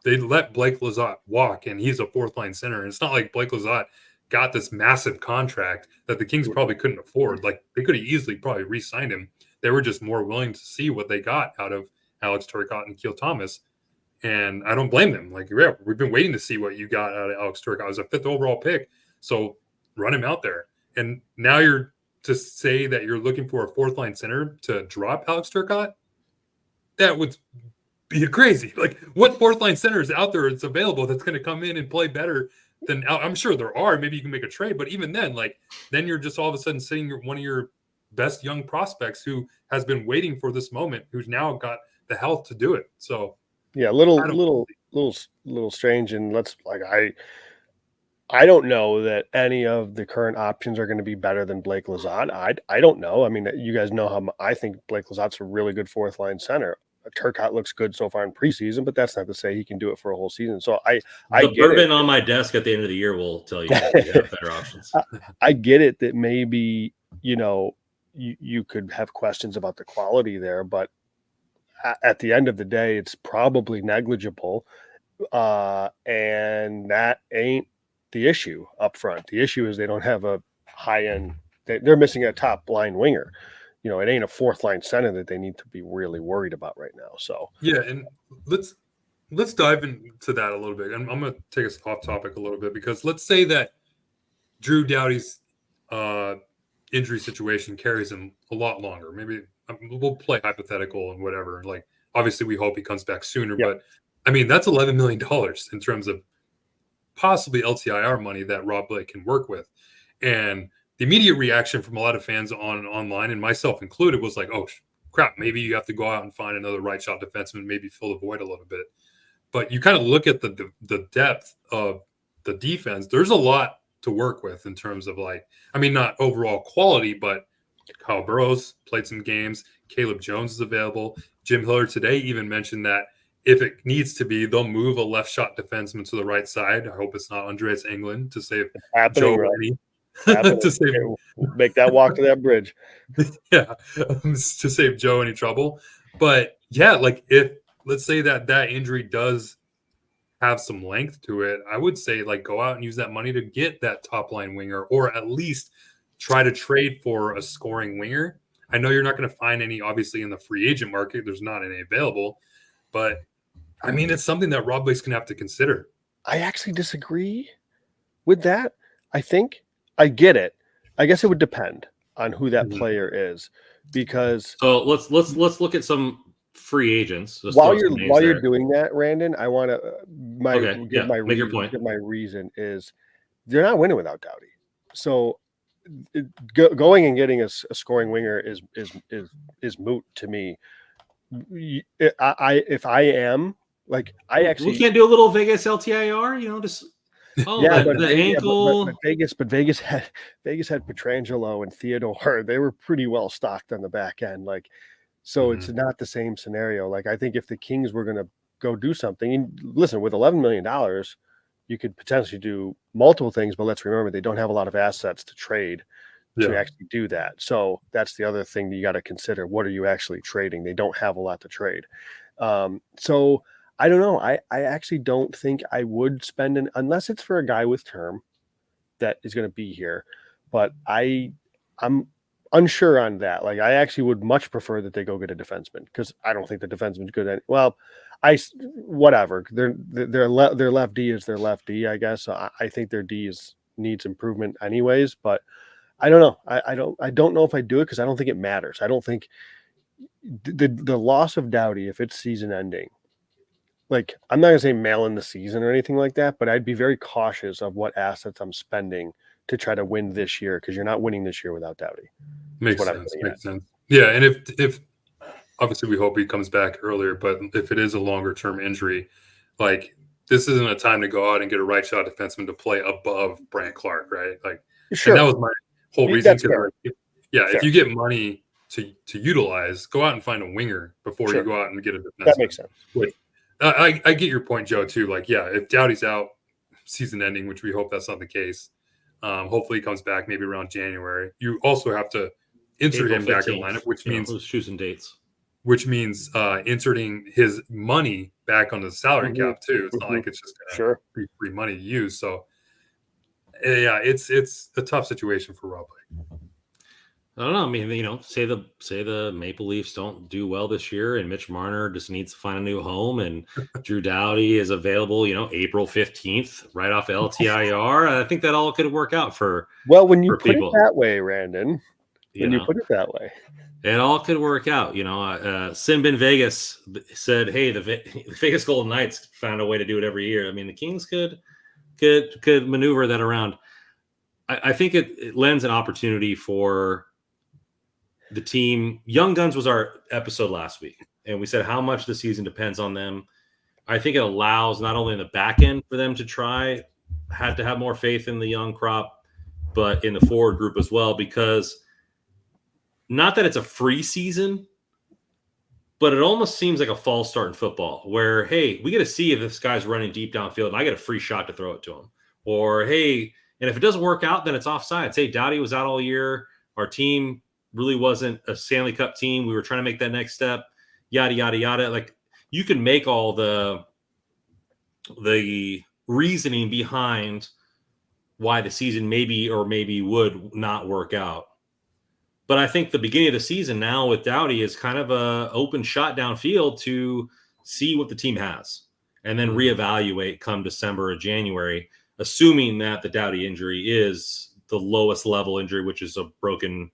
they let Blake Lizotte walk, and he's a fourth line center. And it's not like Blake Lizotte got this massive contract that the Kings probably couldn't afford. Like, they could have easily probably re-signed him. They were just more willing to see what they got out of Alex Turcotte and Akil Thomas. And I don't blame them. Like, yeah, we've been waiting to see what you got out of Alex Turcotte. It was a 5th overall pick. So run him out there. And now you're to say that you're looking for a fourth line center to drop Alex Turcotte? That would be crazy. Like, what fourth line center is out there that's available that's going to come in and play better than, I'm sure there are. Maybe you can make a trade. But even then, then you're just all of a sudden sitting one of your best young prospects who has been waiting for this moment, who's now got the health to do it. So yeah, little strange. And I don't know that any of the current options are going to be better than Blake Lizotte. I don't know. I mean, you guys know how I think Blake Lizotte's a really good fourth line center. Turcotte looks good so far in preseason, but that's not to say he can do it for a whole season. So I get bourbon on my desk at the end of the year will tell you that you have better options. I get it that maybe, you could have questions about the quality there, but at the end of the day, it's probably negligible. And that ain't the issue up front. The issue is they don't have a high end. They're missing a top line winger. It ain't a fourth line center that they need to be really worried about right now. So yeah, and let's dive into that a little bit. And I'm going to take us off topic a little bit, because let's say that Drew Doughty's injury situation carries him a lot longer. Maybe we'll play hypothetical and whatever. Like, obviously we hope he comes back sooner, but I mean, that's $11 million in terms of possibly LTIR money that Rob Blake can work with. And the immediate reaction from a lot of fans online, and myself included, was like, oh crap, maybe you have to go out and find another right shot defenseman, maybe fill the void a little bit. But you kind of look at the depth of the defense. There's a lot to work with in terms of, like, I mean, not overall quality, but Kyle Burrows played some games. Caleb Jones is available. Jim Hiller today even mentioned that if it needs to be, they'll move a left shot defenseman to the right side. I hope it's not Andreas Englund to save Joe Rennie. To save, make that walk to that bridge. Yeah, to save Joe any trouble. But yeah, like, if let's say that injury does have some length to it, I would say, like, go out and use that money to get that top line winger, or at least try to trade for a scoring winger. I know you're not going to find any, obviously, in the free agent market. There's not any available, but I mean, it's something that Rob Blake's going to have to consider. I actually disagree with that. I think I get it. I guess it would depend on who that player is. because So let's look at some free agents. Let's while throw some names you're there. doing that, Randon, I want to Make your point. my reason is they're not winning without Doughty. So going and getting a scoring winger is moot to me. If I am like I actually we can't do a little Vegas LTIR, just the ankle. but Vegas had Petrangelo and Theodore. They were pretty well stocked on the back end. Like, so it's not the same scenario. Like, I think if the Kings were going to go do something, and listen, with $11 million, you could potentially do multiple things. But let's remember, they don't have a lot of assets to trade to actually do that. So that's the other thing that you got to consider. What are you actually trading? They don't have a lot to trade. So I don't know. I actually don't think I would spend unless it's for a guy with term that is going to be here. But I'm unsure on that. Like, I actually would much prefer that they go get a defenseman, because I don't think the defenseman's good. Whatever. Their left D is their left D, I guess. So I think their D needs improvement anyways. But I don't know. I don't know if I do it, because I don't think it matters. I don't think the loss of Doughty, if it's season ending, like, I'm not gonna say mail in the season or anything like that, but I'd be very cautious of what assets I'm spending to try to win this year, because you're not winning this year without Doughty. Makes sense. Yeah, and if obviously we hope he comes back earlier, but if it is a longer term injury, like, this isn't a time to go out and get a right shot defenseman to play above Brant Clark, right? Like, sure. And that was my whole reason. Fair. If you get money to utilize, go out and find a winger before you go out and get a defenseman. That makes sense. I get your point, Joe, too. Like, if Doughty's out season ending, which we hope that's not the case, hopefully he comes back maybe around January. You also have to insert him back in the lineup, which means choosing dates. Which means inserting his money back on the salary cap too. It's not like it's just gonna be free money to use. So it's a tough situation for Rob. I don't know. I mean, say the Maple Leafs don't do well this year, and Mitch Marner just needs to find a new home, and Drew Doughty is available, April 15th, right off LTIR. I think that all could work out for when you put people. It that way, Randon. You put it that way, it all could work out. Sinbin Vegas said, "Hey, the Vegas Golden Knights found a way to do it every year." I mean, the Kings could maneuver that around. I think it lends an opportunity for the team. Young Guns was our episode last week, and we said how much the season depends on them. I think it allows not only in the back end for them to had to have more faith in the young crop, but in the forward group as well, because not that it's a free season, but it almost seems like a false start in football where, hey, we get to see if this guy's running deep downfield and I get a free shot to throw it to him. Or, hey, and if it doesn't work out, then it's offsides. Hey, Doughty was out all year. Our team really wasn't a Stanley Cup team. We were trying to make that next step, yada, yada, yada. Like, you can make all the reasoning behind why the season maybe or maybe would not work out. But I think the beginning of the season now with Doughty is kind of a open shot downfield to see what the team has and then reevaluate come December or January, assuming that the Doughty injury is the lowest level injury, which is a broken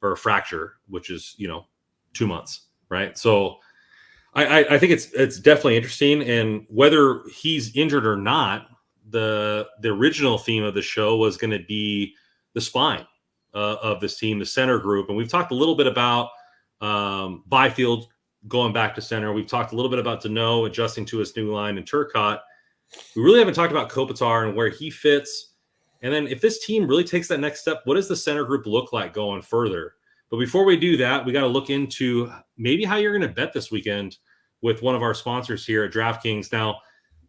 or a fracture, which is, 2 months. Right. So I think it's definitely interesting. And whether he's injured or not, the original theme of the show was going to be the spine of this team, the center group. And we've talked a little bit about Byfield going back to center. We've talked a little bit about Deneau adjusting to his new line and Turcotte. We really haven't talked about Kopitar and where he fits. And then if this team really takes that next step, what does the center group look like going further? But before we do that, we got to look into maybe how you're going to bet this weekend with one of our sponsors here at DraftKings. Now,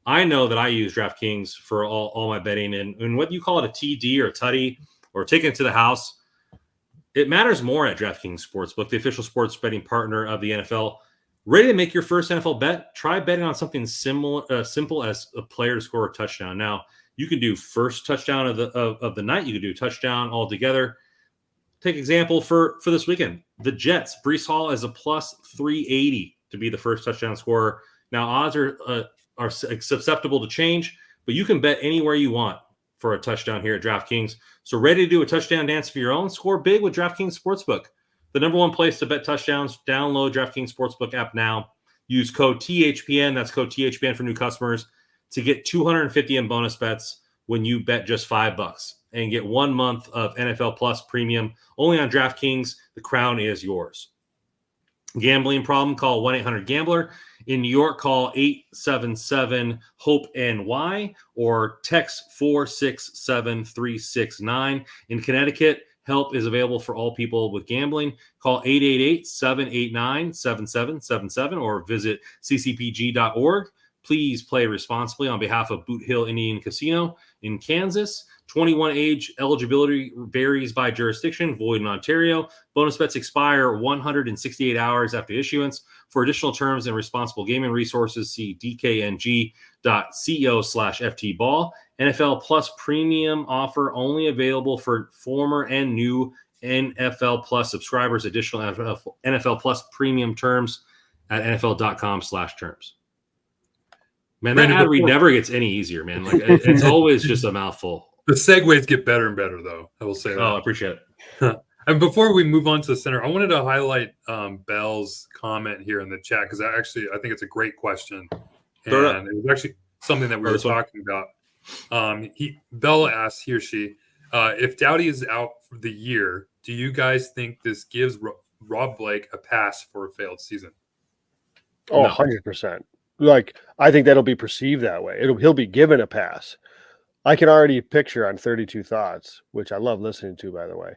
I know that I use DraftKings for all my betting, and whether you call it a TD or a tutty or taking it to the house, it matters more at DraftKings Sportsbook, the official sports betting partner of the NFL. Ready to make your first NFL bet? Try betting on something simple as a player to score a touchdown. Now, you can do first touchdown of the night. You can do touchdown altogether. Take example for this weekend. The Jets, Breece Hall is a plus 380 to be the first touchdown scorer. Now, odds are susceptible to change, but you can bet anywhere you want for a touchdown here at DraftKings. So ready to do a touchdown dance for your own? Score big with DraftKings Sportsbook, the number one place to bet touchdowns. Download DraftKings Sportsbook app now. Use code THPN. That's code THPN for new customers to get 250 in bonus bets when you bet just $5 and get 1 month of NFL Plus premium only on DraftKings. The crown is yours. Gambling problem? Call 1-800-GAMBLER. In New York, call 877-HOPE-NY or text 467-369. In Connecticut, help is available for all people with gambling. Call 888-789-7777 or visit ccpg.org. Please play responsibly on behalf of Boot Hill Indian Casino in Kansas. 21 age eligibility varies by jurisdiction, void in Ontario. Bonus bets expire 168 hours after issuance. For additional terms and responsible gaming resources, see dkng.co/ftball. NFL Plus premium offer only available for former and new NFL Plus subscribers. Additional NFL Plus premium terms at nfl.com/terms. Man, that ad read never gets any easier, man. Like it's always just a mouthful. The segues get better and better, though. I will say that. Oh, I appreciate it. And before we move on to the center, I wanted to highlight Bell's comment here in the chat because I think it's a great question, and it was actually something that we were talking about. Bell asked, he or she, if Doughty is out for the year, do you guys think this gives Rob Blake a pass for a failed season? Oh, no. 100%. Like, I think that'll be perceived that way. He'll be given a pass. I can already picture on 32 Thoughts, which I love listening to, by the way.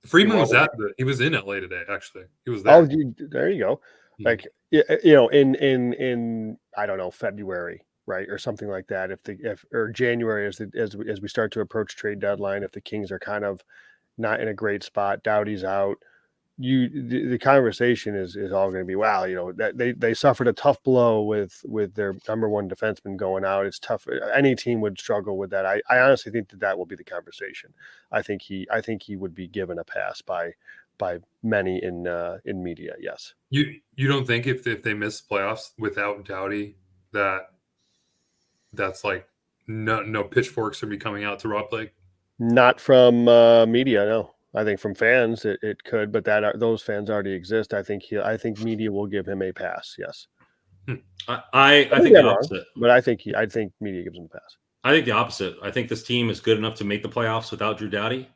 Freeman was he was in LA today, actually. He was there. Oh, there you go. Mm-hmm. Like, you know, in I don't know, February, right, or something like that. Or January, as we start to approach trade deadline, if the Kings are kind of not in a great spot, Doughty's out. The conversation is all going to be, wow, you know, that they suffered a tough blow with their number one defenseman going out. It's tough. Any team would struggle with that. I honestly think that will be the conversation. I think he would be given a pass by many in media. Yes. You don't think if they miss playoffs without Doughty that's like no pitchforks would be coming out to Rob Blake? Not from media, no. I think from fans it could, but those fans already exist. I think media will give him a pass. Yes. I think the opposite. But I think media gives him a pass. I think the opposite. I think this team is good enough to make the playoffs without Drew Doughty.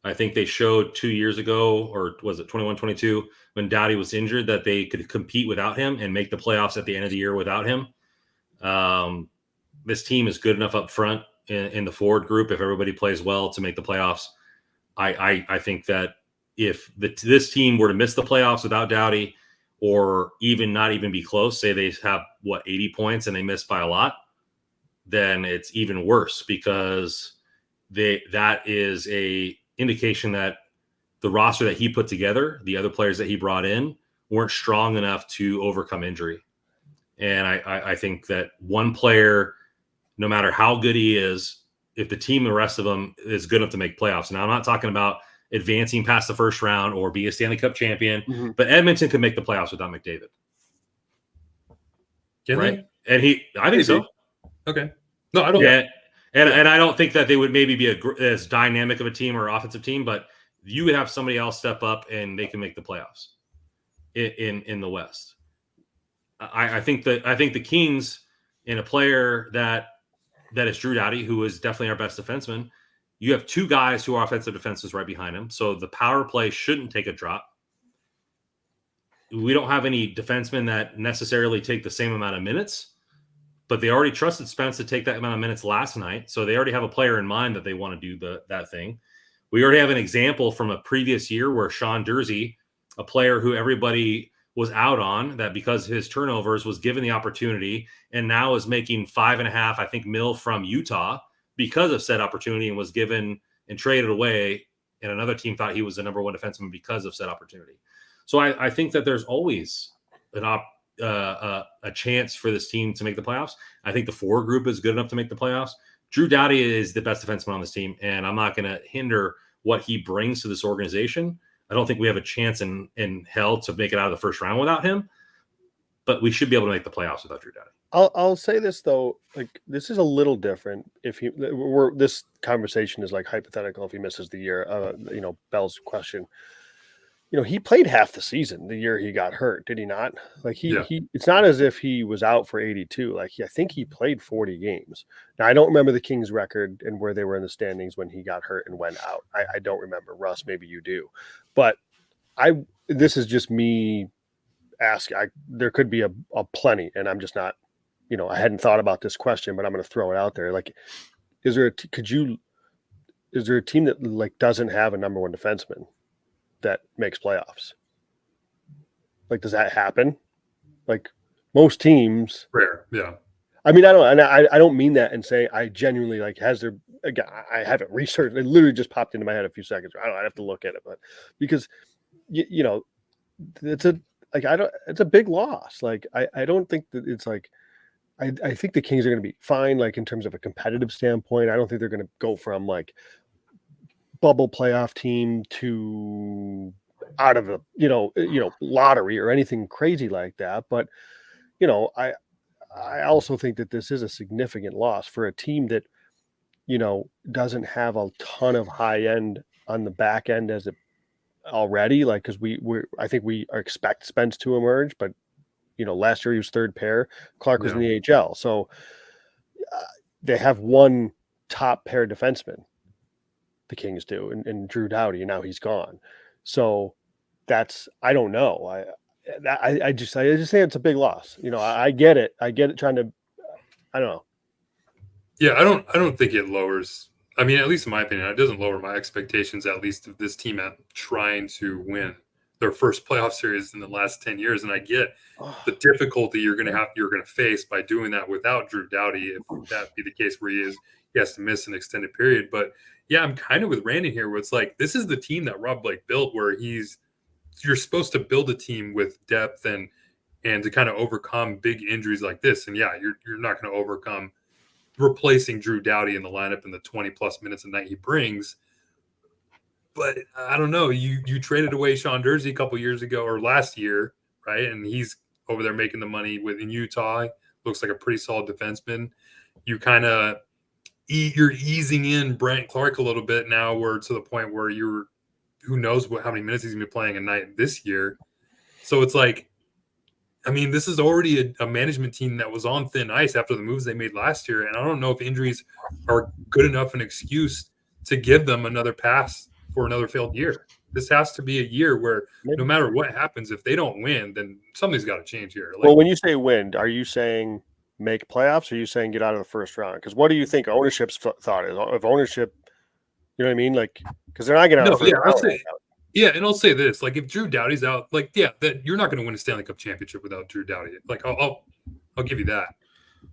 I think they showed 2 years ago, or was it 21-22, when Doughty was injured, that they could compete without him and make the playoffs at the end of the year without him. This team is good enough up front in the forward group, if everybody plays well, to make the playoffs. I think that if this team were to miss the playoffs without Doughty, or not even be close, say they have 80 points and they miss by a lot, then it's even worse, because that is a indication that the roster that he put together, the other players that he brought in, weren't strong enough to overcome injury. And I think that one player, no matter how good he is, if the team and the rest of them is good enough to make playoffs. Now, I'm not talking about advancing past the first round or be a Stanley Cup champion, but Edmonton could make the playoffs without McDavid. Can right? They? And I think so. Okay. No, I don't. Yeah. And I don't think that they would maybe be as dynamic of a team or offensive team, but you would have somebody else step up and they can make the playoffs in the West. I think the Kings, in a player that is Drew Doughty, who is definitely our best defenseman, you have two guys who are offensive defenses right behind him. So the power play shouldn't take a drop. We don't have any defensemen that necessarily take the same amount of minutes, but they already trusted Spence to take that amount of minutes last night. So they already have a player in mind that they want to do that thing. We already have an example from a previous year where Sean Durzi, a player who everybody was out on, that because his turnovers was given the opportunity and now is making $5.5 mil from Utah because of said opportunity, and was given and traded away. And another team thought he was the number one defenseman because of said opportunity. So I think that there's always a chance for this team to make the playoffs. I think the forward group is good enough to make the playoffs. Drew Doughty is the best defenseman on this team, and I'm not going to hinder what he brings to this organization. I don't think we have a chance in hell to make it out of the first round without him, but we should be able to make the playoffs without Drew Doughty. I'll say this though, like, this is a little different. This conversation is like hypothetical if he misses the year. Bell's question. he played half the season the year he got hurt, did he not? Like Yeah. he it's not as if he was out for 82. Like I think he played 40 games. Now I don't remember the Kings record and where they were in the standings when he got hurt and went out. I don't remember. Russ, maybe you do. But this is just me asking. There could be a plenty, and I'm just not, I hadn't thought about this question, but I'm going to throw it out there. Like, is there a team that like doesn't have a number one defenseman that makes playoffs? Like, does that happen? Like most teams, Rare. Yeah. I mean, I don't mean that and say I genuinely like again, I haven't researched. It literally just popped into my head a few seconds. I have to look at it, but because it's a big loss. Like I don't think that it's like I think the Kings are going to be fine, like in terms of a competitive standpoint. I don't think they're going to go from like bubble playoff team to out of a lottery or anything crazy like that. But I also think that this is a significant loss for a team that doesn't have a ton of high end on the back end as it already. Like because I think we expect Spence to emerge, but last year he was third pair. Clark was in the AHL, so they have one top pair defenseman. The Kings do, and Drew Doughty, and now he's gone. So I don't know. I just say it's a big loss. I get it. I get it. I don't know. Yeah, I don't think it lowers. I mean, at least in my opinion, it doesn't lower my expectations. At least of this team at trying to win their first playoff series in the last 10 years. And I get the difficulty you're going to face by doing that without Drew Doughty, if that be the case where he has to miss an extended period. But yeah, I'm kind of with Randy here where it's like, this is the team that Rob Blake built where you're supposed to build a team with depth and to kind of overcome big injuries like this. And yeah, you're not going to overcome replacing Drew Doughty in the lineup in the 20 plus minutes a night he brings. But I don't know. You traded away Sean Durzi a couple years ago or last year, right? And he's over there making the money in Utah. Looks like a pretty solid defenseman. You kind of you're easing in Brent Clark a little bit now. We're to the point where who knows how many minutes he's gonna be playing a night this year. So it's like, I mean, this is already a management team that was on thin ice after the moves they made last year, and I don't know if injuries are good enough an excuse to give them another pass for another failed year. This has to be a year where no matter what happens, if they don't win, then something's got to change here. Well, when you say win, are you saying make playoffs or are you saying get out of the first round? Because what do you think ownership's thought is? If ownership, you know what I mean? Like, because they're not getting out of the first round. And I'll say this: like, if Drew Doughty's out, like, that you're not going to win a Stanley Cup championship without Drew Doughty. Like, I'll give you that.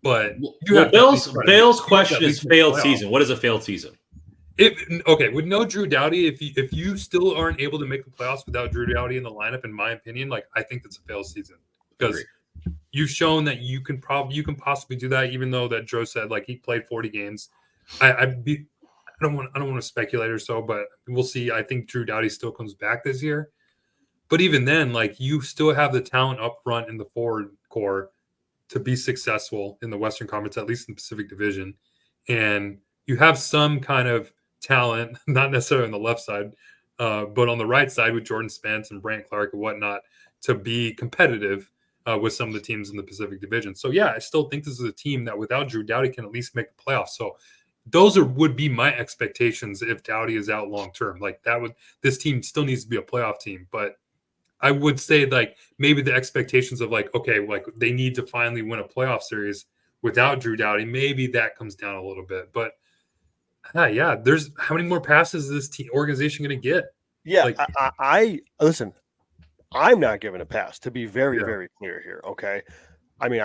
But Bale's question is failed season. What is a failed season? With no Drew Doughty, if you still aren't able to make the playoffs without Drew Doughty in the lineup, in my opinion, like I think that's a failed season because you've shown that you can possibly do that. Even though that Joe said like he played 40 games, I don't want to speculate or so, but we'll see. I think Drew Doughty still comes back this year, but even then, like you still have the talent up front in the forward core to be successful in the Western Conference, at least in the Pacific Division, and you have some kind of talent, not necessarily on the left side, but on the right side with Jordan Spence and Brant Clark and whatnot to be competitive with some of the teams in the Pacific Division. So yeah, I still think this is a team that without Drew Doughty can at least make the playoffs. So those would be my expectations if Doughty is out long term. Like this team still needs to be a playoff team, but I would say like maybe the expectations of like, okay, like they need to finally win a playoff series without Drew Doughty. Maybe that comes down a little bit, but there's how many more passes is this organization going to get? Yeah, like, I listen. I'm not giving a pass, to be very, very clear here. Okay, I mean,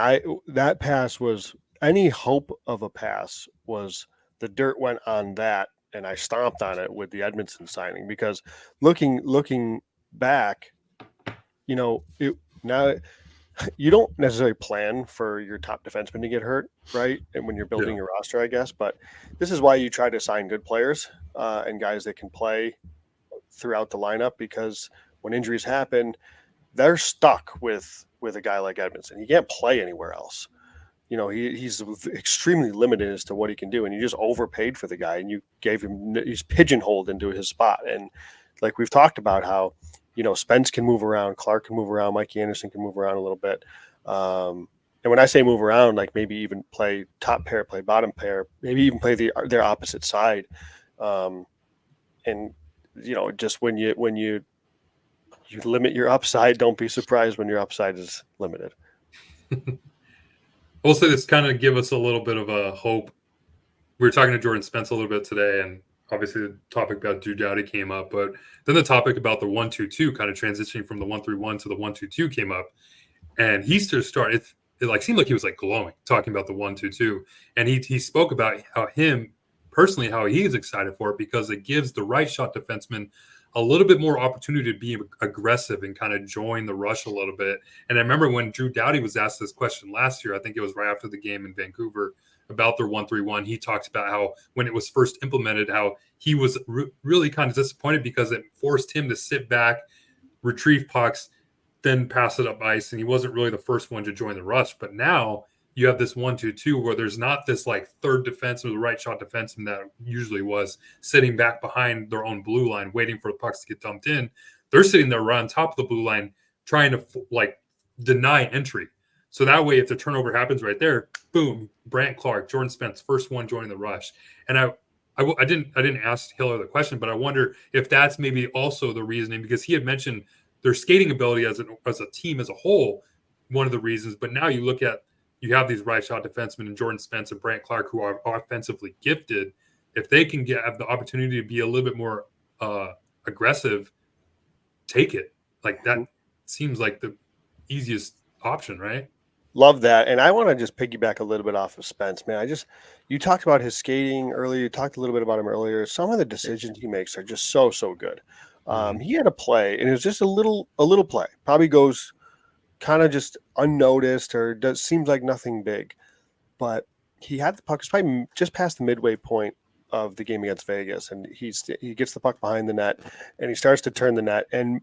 that pass was any hope of a pass was the dirt went on that, and I stomped on it with the Edmondson signing because looking back, now you don't necessarily plan for your top defenseman to get hurt, right? And when you're building your roster, I guess, but this is why you try to sign good players and guys that can play throughout the lineup, because when injuries happen, they're stuck with a guy like Edmondson. He can't play anywhere else. He's extremely limited as to what he can do, and you just overpaid for the guy, and you gave him, he's pigeonholed into his spot. And like we've talked about how Spence can move around, Clark can move around, Mikey Anderson can move around a little bit. And when I say move around, like maybe even play top pair, play bottom pair, maybe even play their opposite side. And just when you limit your upside, don't be surprised when your upside is limited. Also, this kind of give us a little bit of a hope. We were talking to Jordan Spence a little bit today, and obviously the topic about Doughty came up, but then the topic about the 1-2-2 kind of transitioning from the 1-3-1 to the 1-2-2 came up, and he started. It like seemed like he was like glowing talking about the 1-2-2, and he spoke about how he is excited for it because it gives the right shot defenseman a little bit more opportunity to be aggressive and kind of join the rush a little bit. And I remember when Drew Doughty was asked this question last year, I think it was right after the game in Vancouver about their 1-3-1. He talked about how when it was first implemented, how he was really kind of disappointed because it forced him to sit back, retrieve pucks, then pass it up ice. And he wasn't really the first one to join the rush. But now you have this 1-2-2 where there's not this like third defenseman, the right shot defenseman that usually was sitting back behind their own blue line, waiting for the pucks to get dumped in. They're sitting there right on top of the blue line, trying to like deny entry. So that way, if the turnover happens right there, boom, Brant Clark, Jordan Spence, first one joining the rush. And I didn't ask Hiller the question, but I wonder if that's maybe also the reasoning, because he had mentioned their skating ability as a team as a whole, one of the reasons. But now you have these right shot defensemen and Jordan Spence and Brant Clark who are offensively gifted. If they can have the opportunity to be a little bit more aggressive, take it. Like that seems like the easiest option, right? Love that. And I want to just piggyback a little bit off of Spence, man. You talked about his skating earlier. You talked a little bit about him earlier. Some of the decisions he makes are just so good. He had a play, and it was just a little play. Probably goes kind of just unnoticed, or seems like nothing big. But he had the puck. It's probably just past the midway point of the game against Vegas, and he gets the puck behind the net, and he starts to turn the net. And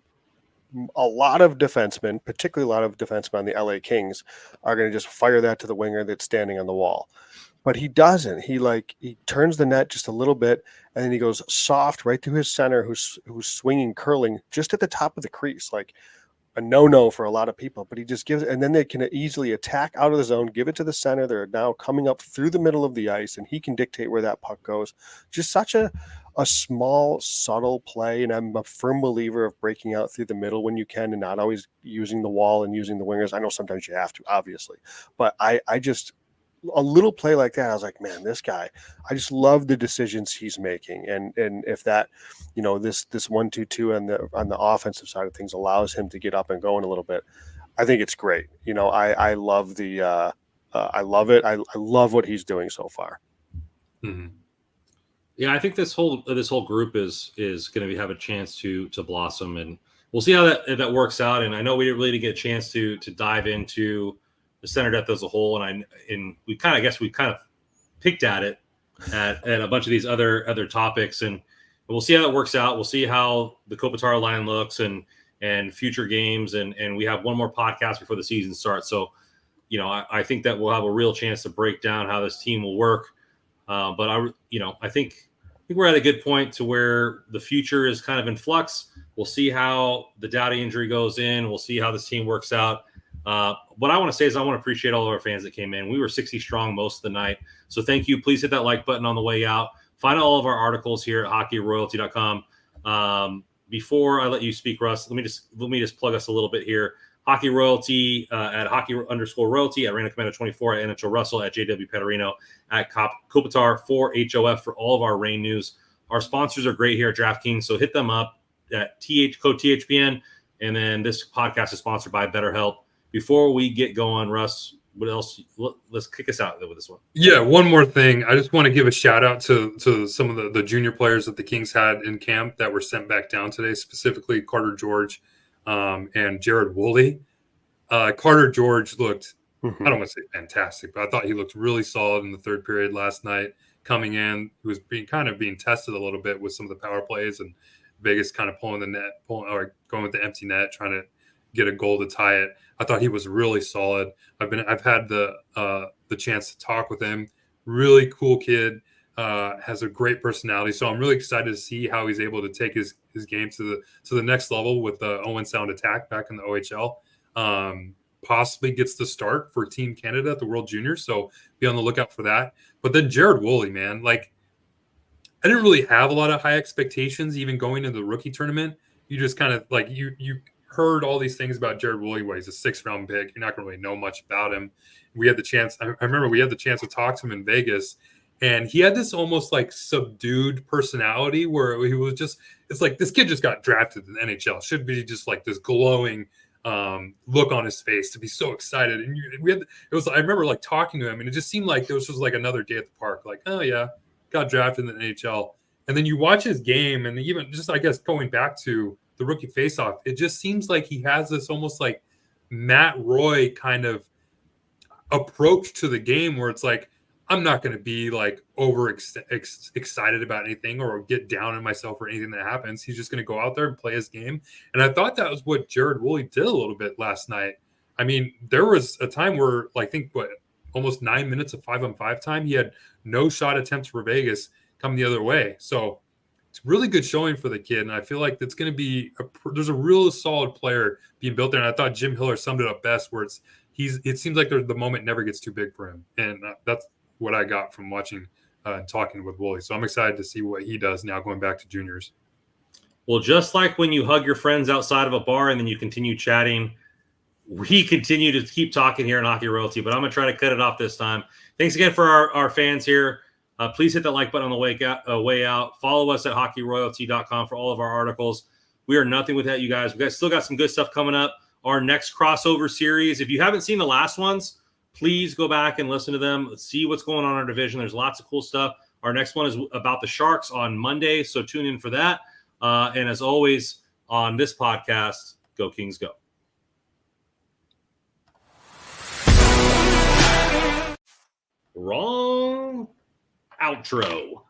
a lot of defensemen, particularly a lot of defensemen on the LA Kings, are going to just fire that to the winger that's standing on the wall. But he doesn't. He turns the net just a little bit, and then he goes soft right through his center, who's swinging, curling just at the top of the crease, like a no for a lot of people. But he just gives it, and then they can easily attack out of the zone, give it to the center. They're now coming up through the middle of the ice, and he can dictate where that puck goes. Just such a small, subtle play, and I'm a firm believer of breaking out through the middle when you can, and not always using the wall and using the wingers. I know sometimes you have to, obviously, but I just, a little play like that, I was like, man, this guy, I just love the decisions he's making, and if that, this 1-2-2 on the offensive side of things allows him to get up and going a little bit, I think it's great. I love I love it. I love what he's doing so far. Mm-hmm. Yeah, I think this whole group is going to have a chance to blossom, and we'll see how that works out. And I know we didn't really get a chance to dive into the center depth as a whole, and we kind of picked at it at a bunch of these other topics, and we'll see how that works out. We'll see how the Kopitar line looks and future games, and we have one more podcast before the season starts. So, I think that we'll have a real chance to break down how this team will work. But I think we're at a good point to where the future is kind of in flux. We'll see how the Doughty injury goes in. We'll see how this team works out. What I want to say is I want to appreciate all of our fans that came in. We were 60 strong most of the night. So thank you. Please hit that like button on the way out. Find all of our articles here at hockeyroyalty.com. Before I let you speak, Russ, let me just plug us a little bit here. Hockey Royalty at hockey_royalty at Random Commander 24 at NHL Russell at JW Petterino at Kopitar for HOF for all of our rain news. Our sponsors are great here at DraftKings, so hit them up at code THPN. And then this podcast is sponsored by BetterHelp. Before we get going, Russ, what else? Let's kick us out with this one. Yeah, one more thing. I just want to give a shout out to some of the junior players that the Kings had in camp that were sent back down today, specifically Carter George and Jared Woolley. Carter George looked, I don't want to say fantastic, but I thought he looked really solid in the third period last night. Coming in, he was being tested a little bit with some of the power plays, and Vegas kind of pulling the net, or going with the empty net, trying to get a goal to tie it. I thought he was really solid. I've had the chance to talk with him. Really cool kid. has a great personality. So I'm really excited to see how he's able to take his game to the next level with the Owen Sound attack back in the OHL. Possibly gets the start for Team Canada at the World Juniors. So be on the lookout for that. But then Jared Woolley, man, like I didn't really have a lot of high expectations even going into the rookie tournament. You just kind of like you heard all these things about Jared Woolley. He's a 6th round pick. You're not going to really know much about him. We had the chance. I remember we had the chance to talk to him in Vegas. And he had this almost like subdued personality where he was just, it's like this kid just got drafted in the NHL. Should be just like this glowing look on his face to be so excited. And I remember like talking to him and it just seemed like it was just like another day at the park. Like, oh yeah, got drafted in the NHL. And then you watch his game and even just, I guess, going back to the rookie faceoff, it just seems like he has this almost like Matt Roy kind of approach to the game where it's like, I'm not going to be like excited about anything or get down on myself or anything that happens. He's just going to go out there and play his game. And I thought that was what Jared Woolley did a little bit last night. I mean, there was a time where I think almost 9 minutes of 5-on-5 time, he had no shot attempts for Vegas come the other way. So it's really good showing for the kid. And I feel like it's going to be there's a real solid player being built there. And I thought Jim Hiller summed it up best where it seems like the moment never gets too big for him. And that's what I got from watching and talking with Woolley. So I'm excited to see what he does now going back to juniors. Well, just like when you hug your friends outside of a bar and then you continue chatting, we continue to keep talking here in Hockey Royalty, but I'm going to try to cut it off this time. Thanks again for our fans here. Please hit that like button on the way out. Follow us at hockeyroyalty.com for all of our articles. We are nothing without you guys. We guys still got some good stuff coming up. Our next crossover series, if you haven't seen the last ones, please go back and listen to them. Let's see what's going on in our division. There's lots of cool stuff. Our next one is about the Sharks on Monday, so tune in for that. And as always, on this podcast, go Kings, go. Wrong outro.